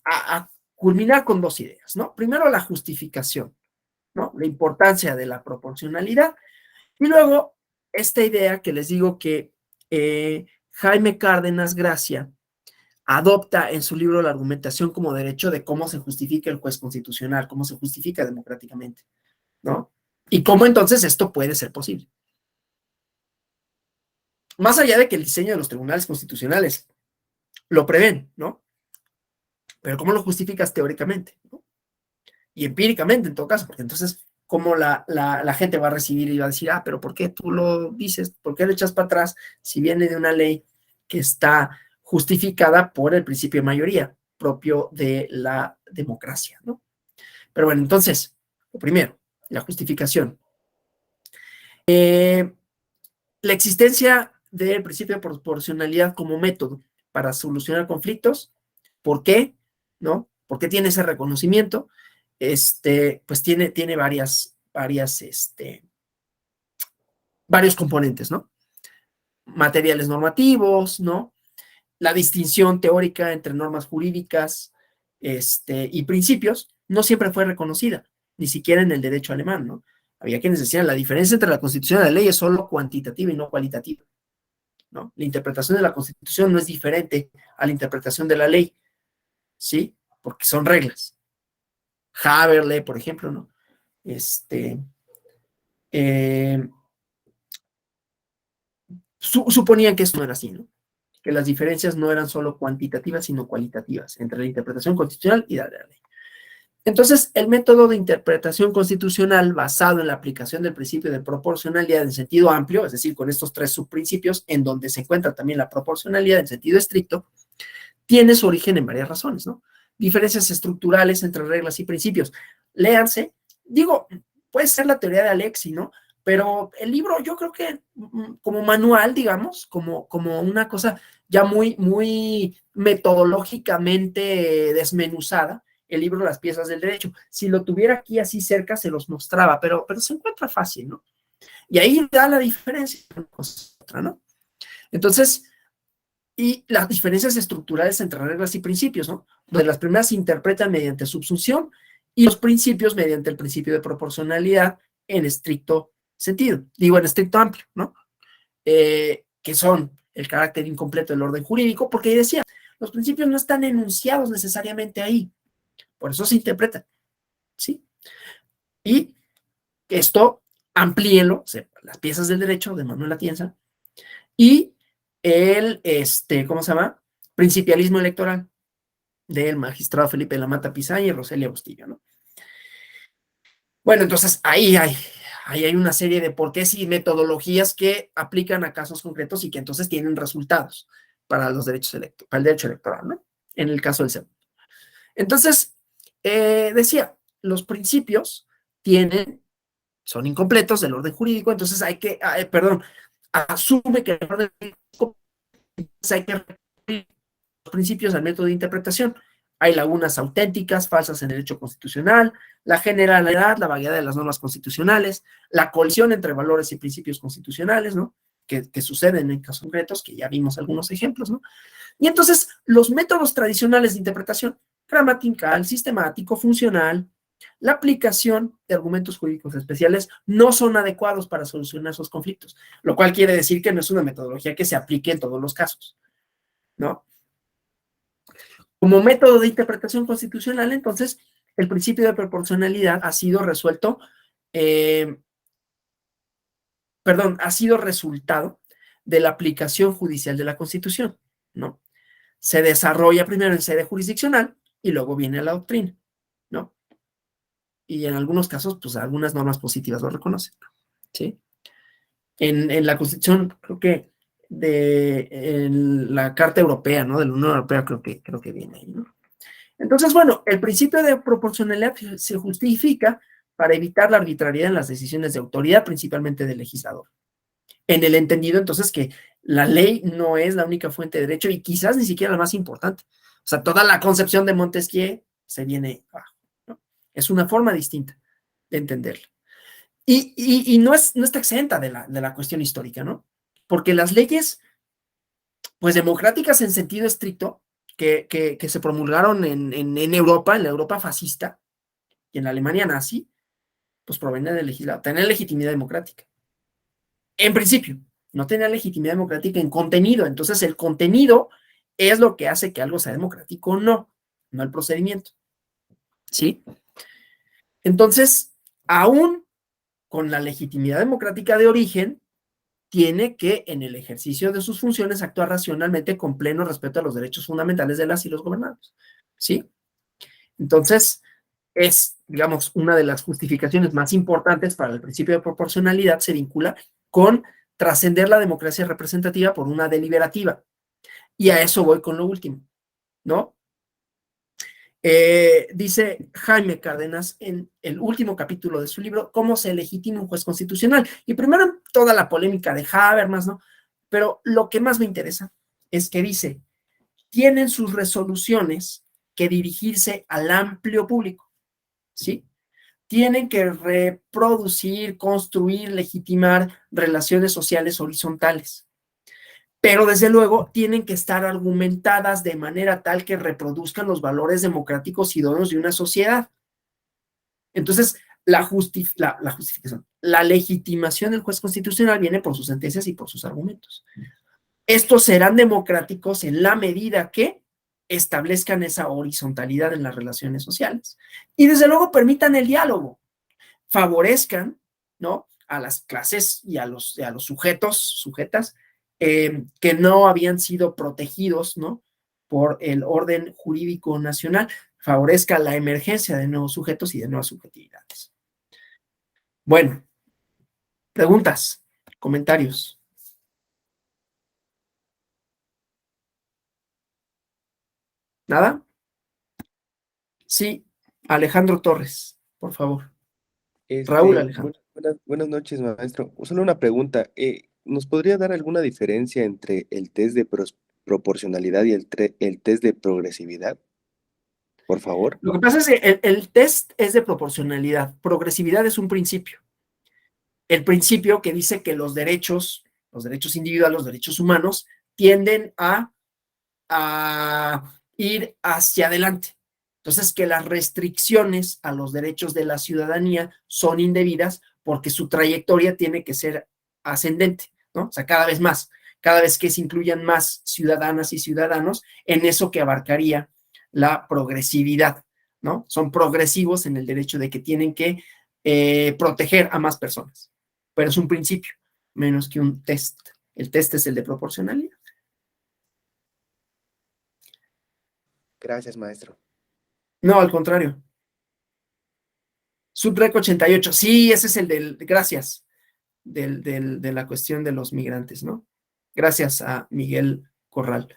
culminar con dos ideas, ¿no? Primero, la justificación, ¿no? La importancia de la proporcionalidad, y luego esta idea que les digo que Jaime Cárdenas Gracia adopta en su libro la argumentación como derecho de cómo se justifica el juez constitucional, cómo se justifica democráticamente, ¿no? Y cómo entonces esto puede ser posible. Más allá de que el diseño de los tribunales constitucionales lo prevén, ¿no? Pero ¿cómo lo justificas teóricamente, ¿no? Y empíricamente, en todo caso, porque entonces, ¿cómo la gente va a recibir y va a decir, ah, pero ¿por qué tú lo dices? ¿Por qué lo echas para atrás si viene de una ley que está justificada por el principio de mayoría propio de la democracia, ¿no? Pero bueno, entonces, lo primero, la justificación. La existencia del principio de proporcionalidad como método para solucionar conflictos, ¿por qué? ¿No? ¿Por qué tiene ese reconocimiento? Pues tiene varios componentes, ¿no? Materiales normativos, ¿no? La distinción teórica entre normas jurídicas y principios no siempre fue reconocida, ni siquiera en el derecho alemán, ¿no? Había quienes decían, la diferencia entre la Constitución y la ley es solo cuantitativa y no cualitativa, ¿no? La interpretación de la Constitución no es diferente a la interpretación de la ley, ¿sí? Porque son reglas. Haberle, por ejemplo, ¿no? suponían que esto no era así, ¿no? Que las diferencias no eran solo cuantitativas, sino cualitativas entre la interpretación constitucional y la de la ley. Entonces, el método de interpretación constitucional basado en la aplicación del principio de proporcionalidad en sentido amplio, es decir, con estos tres subprincipios, en donde se encuentra también la proporcionalidad en sentido estricto, tiene su origen en varias razones, ¿no? Diferencias estructurales entre reglas y principios. Léanse, digo, puede ser la teoría de Alexi, ¿no? Pero el libro yo creo que como manual, digamos, como una cosa ya muy metodológicamente desmenuzada, el libro Las piezas del derecho. Si lo tuviera aquí así cerca, se los mostraba, pero se encuentra fácil, ¿no? Y ahí da la diferencia, ¿no? Entonces, y las diferencias estructurales entre reglas y principios, ¿no? Donde las primeras se interpretan mediante subsunción y los principios mediante el principio de proporcionalidad en estricto sentido, digo en estricto amplio, ¿no? Que son el carácter incompleto del orden jurídico, porque decía, los principios no están enunciados necesariamente ahí, por eso se interpretan, ¿sí? Y esto amplíelo, o sea, las piezas del derecho de Manuel Atienza, y el, ¿cómo se llama? Principialismo electoral del magistrado Felipe de la Mata Pizaña y Roselia Bustillo, ¿no? Bueno, entonces ahí hay una serie de porqués y metodologías que aplican a casos concretos y que entonces tienen resultados para los derechos para el derecho electoral, ¿no? En el caso del segundo. Entonces, decía, los principios son incompletos del orden jurídico, entonces asume que el orden jurídico hay que referir los principios al método de interpretación. Hay lagunas auténticas, falsas en el derecho constitucional, la generalidad, la vaguedad de las normas constitucionales, la colisión entre valores y principios constitucionales, ¿no? Que suceden en casos concretos, que ya vimos algunos ejemplos, ¿no? Y entonces, los métodos tradicionales de interpretación, gramatical, sistemático, funcional, la aplicación de argumentos jurídicos especiales no son adecuados para solucionar esos conflictos, lo cual quiere decir que no es una metodología que se aplique en todos los casos, ¿no? Como método de interpretación constitucional, entonces, el principio de proporcionalidad ha sido resuelto, ha sido resultado de la aplicación judicial de la Constitución, ¿no? Se desarrolla primero en sede jurisdiccional y luego viene la doctrina, ¿no? Y en algunos casos, pues algunas normas positivas lo reconocen, ¿sí? En la Constitución, creo que en la Carta Europea, ¿no? De la Unión Europea, creo que viene ahí, ¿no? Entonces, bueno, el principio de proporcionalidad se justifica para evitar la arbitrariedad en las decisiones de autoridad, principalmente del legislador. En el entendido, entonces, que la ley no es la única fuente de derecho y quizás ni siquiera la más importante. O sea, toda la concepción de Montesquieu se viene abajo, ¿no? Es una forma distinta de entenderlo. Y no está exenta de la cuestión histórica, ¿no? Porque las leyes, pues democráticas en sentido estricto, que se promulgaron en Europa, en la Europa fascista y en la Alemania nazi, pues provienen del legislador, tenían legitimidad democrática. En principio, no tenía legitimidad democrática en contenido, entonces el contenido es lo que hace que algo sea democrático o no el procedimiento, ¿sí? Entonces, aún con la legitimidad democrática de origen, tiene que, en el ejercicio de sus funciones, actuar racionalmente con pleno respeto a los derechos fundamentales de las y los gobernados, ¿sí? Entonces, es, digamos, una de las justificaciones más importantes para el principio de proporcionalidad, se vincula con trascender la democracia representativa por una deliberativa. Y a eso voy con lo último, ¿no? Dice Jaime Cárdenas en el último capítulo de su libro, ¿cómo se legitima un juez constitucional? Y primero toda la polémica de Habermas, ¿no? Pero lo que más me interesa es que dice, tienen sus resoluciones que dirigirse al amplio público, ¿sí? Tienen que reproducir, construir, legitimar relaciones sociales horizontales. Pero desde luego tienen que estar argumentadas de manera tal que reproduzcan los valores democráticos idóneos de una sociedad. Entonces, la justificación, la legitimación del juez constitucional viene por sus sentencias y por sus argumentos. Estos serán democráticos en la medida que establezcan esa horizontalidad en las relaciones sociales y desde luego permitan el diálogo. favorezcan, ¿no?, a las clases y a los sujetas, que no habían sido protegidos, ¿no?, por el orden jurídico nacional, favorezca la emergencia de nuevos sujetos y de nuevas subjetividades. Bueno, preguntas, comentarios. ¿Nada? Sí, Alejandro Torres, por favor. Raúl Alejandro. Buenas noches, maestro. Solo una pregunta. ¿Nos podría dar alguna diferencia entre el test de proporcionalidad y el test de progresividad? Por favor. Lo que pasa es que el test es de proporcionalidad. Progresividad es un principio. El principio que dice que los derechos individuales, los derechos humanos, tienden a ir hacia adelante. Entonces, que las restricciones a los derechos de la ciudadanía son indebidas porque su trayectoria tiene que ser ascendente, ¿no? O sea, cada vez que se incluyan más ciudadanas y ciudadanos en eso que abarcaría la progresividad, ¿no? Son progresivos en el derecho de que tienen que proteger a más personas, pero es un principio, menos que un test. El test es el de proporcionalidad. Gracias, maestro. No, al contrario. Subrec 88, sí, ese es el gracias, de la cuestión de los migrantes, ¿no? Gracias a Miguel Corral.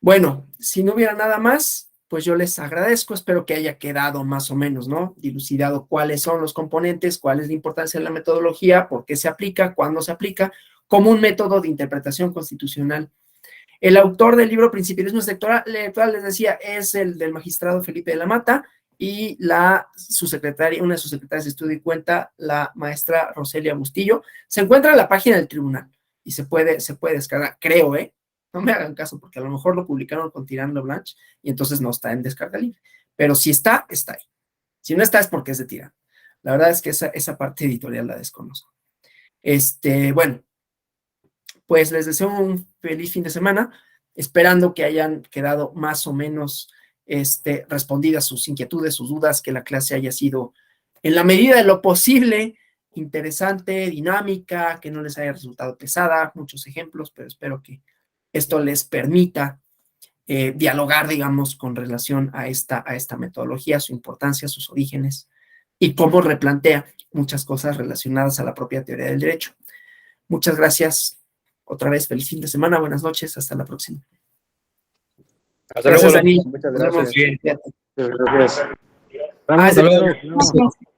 Bueno, si no hubiera nada más, pues yo les agradezco, espero que haya quedado más o menos, ¿no?, dilucidado cuáles son los componentes, cuál es la importancia de la metodología, por qué se aplica, cuándo se aplica, como un método de interpretación constitucional. El autor del libro Principialismo Electoral, les decía, es el del magistrado Felipe de la Mata, y una de sus secretarias de estudio y cuenta, la maestra Roselia Bustillo. Se encuentra en la página del tribunal y se puede descargar, creo, no me hagan caso porque a lo mejor lo publicaron con Tirán Blanche y entonces no está en descarga libre, pero si está, está ahí. Si no está es porque es de Tirán. La verdad es que esa parte editorial la desconozco. Bueno, pues les deseo un feliz fin de semana, esperando que hayan quedado más o menos respondidas sus inquietudes, sus dudas, que la clase haya sido, en la medida de lo posible, interesante, dinámica, que no les haya resultado pesada, muchos ejemplos, pero espero que esto les permita dialogar, digamos, con relación a esta metodología, su importancia, sus orígenes, y cómo replantea muchas cosas relacionadas a la propia teoría del derecho. Muchas gracias. Otra vez, feliz fin de semana, buenas noches, hasta la próxima. Hasta Gracias, luego. Dani. Muchas Nos vemos. gracias. Bien. Fíjate. Gracias. Ah, es Hasta de luego. todo.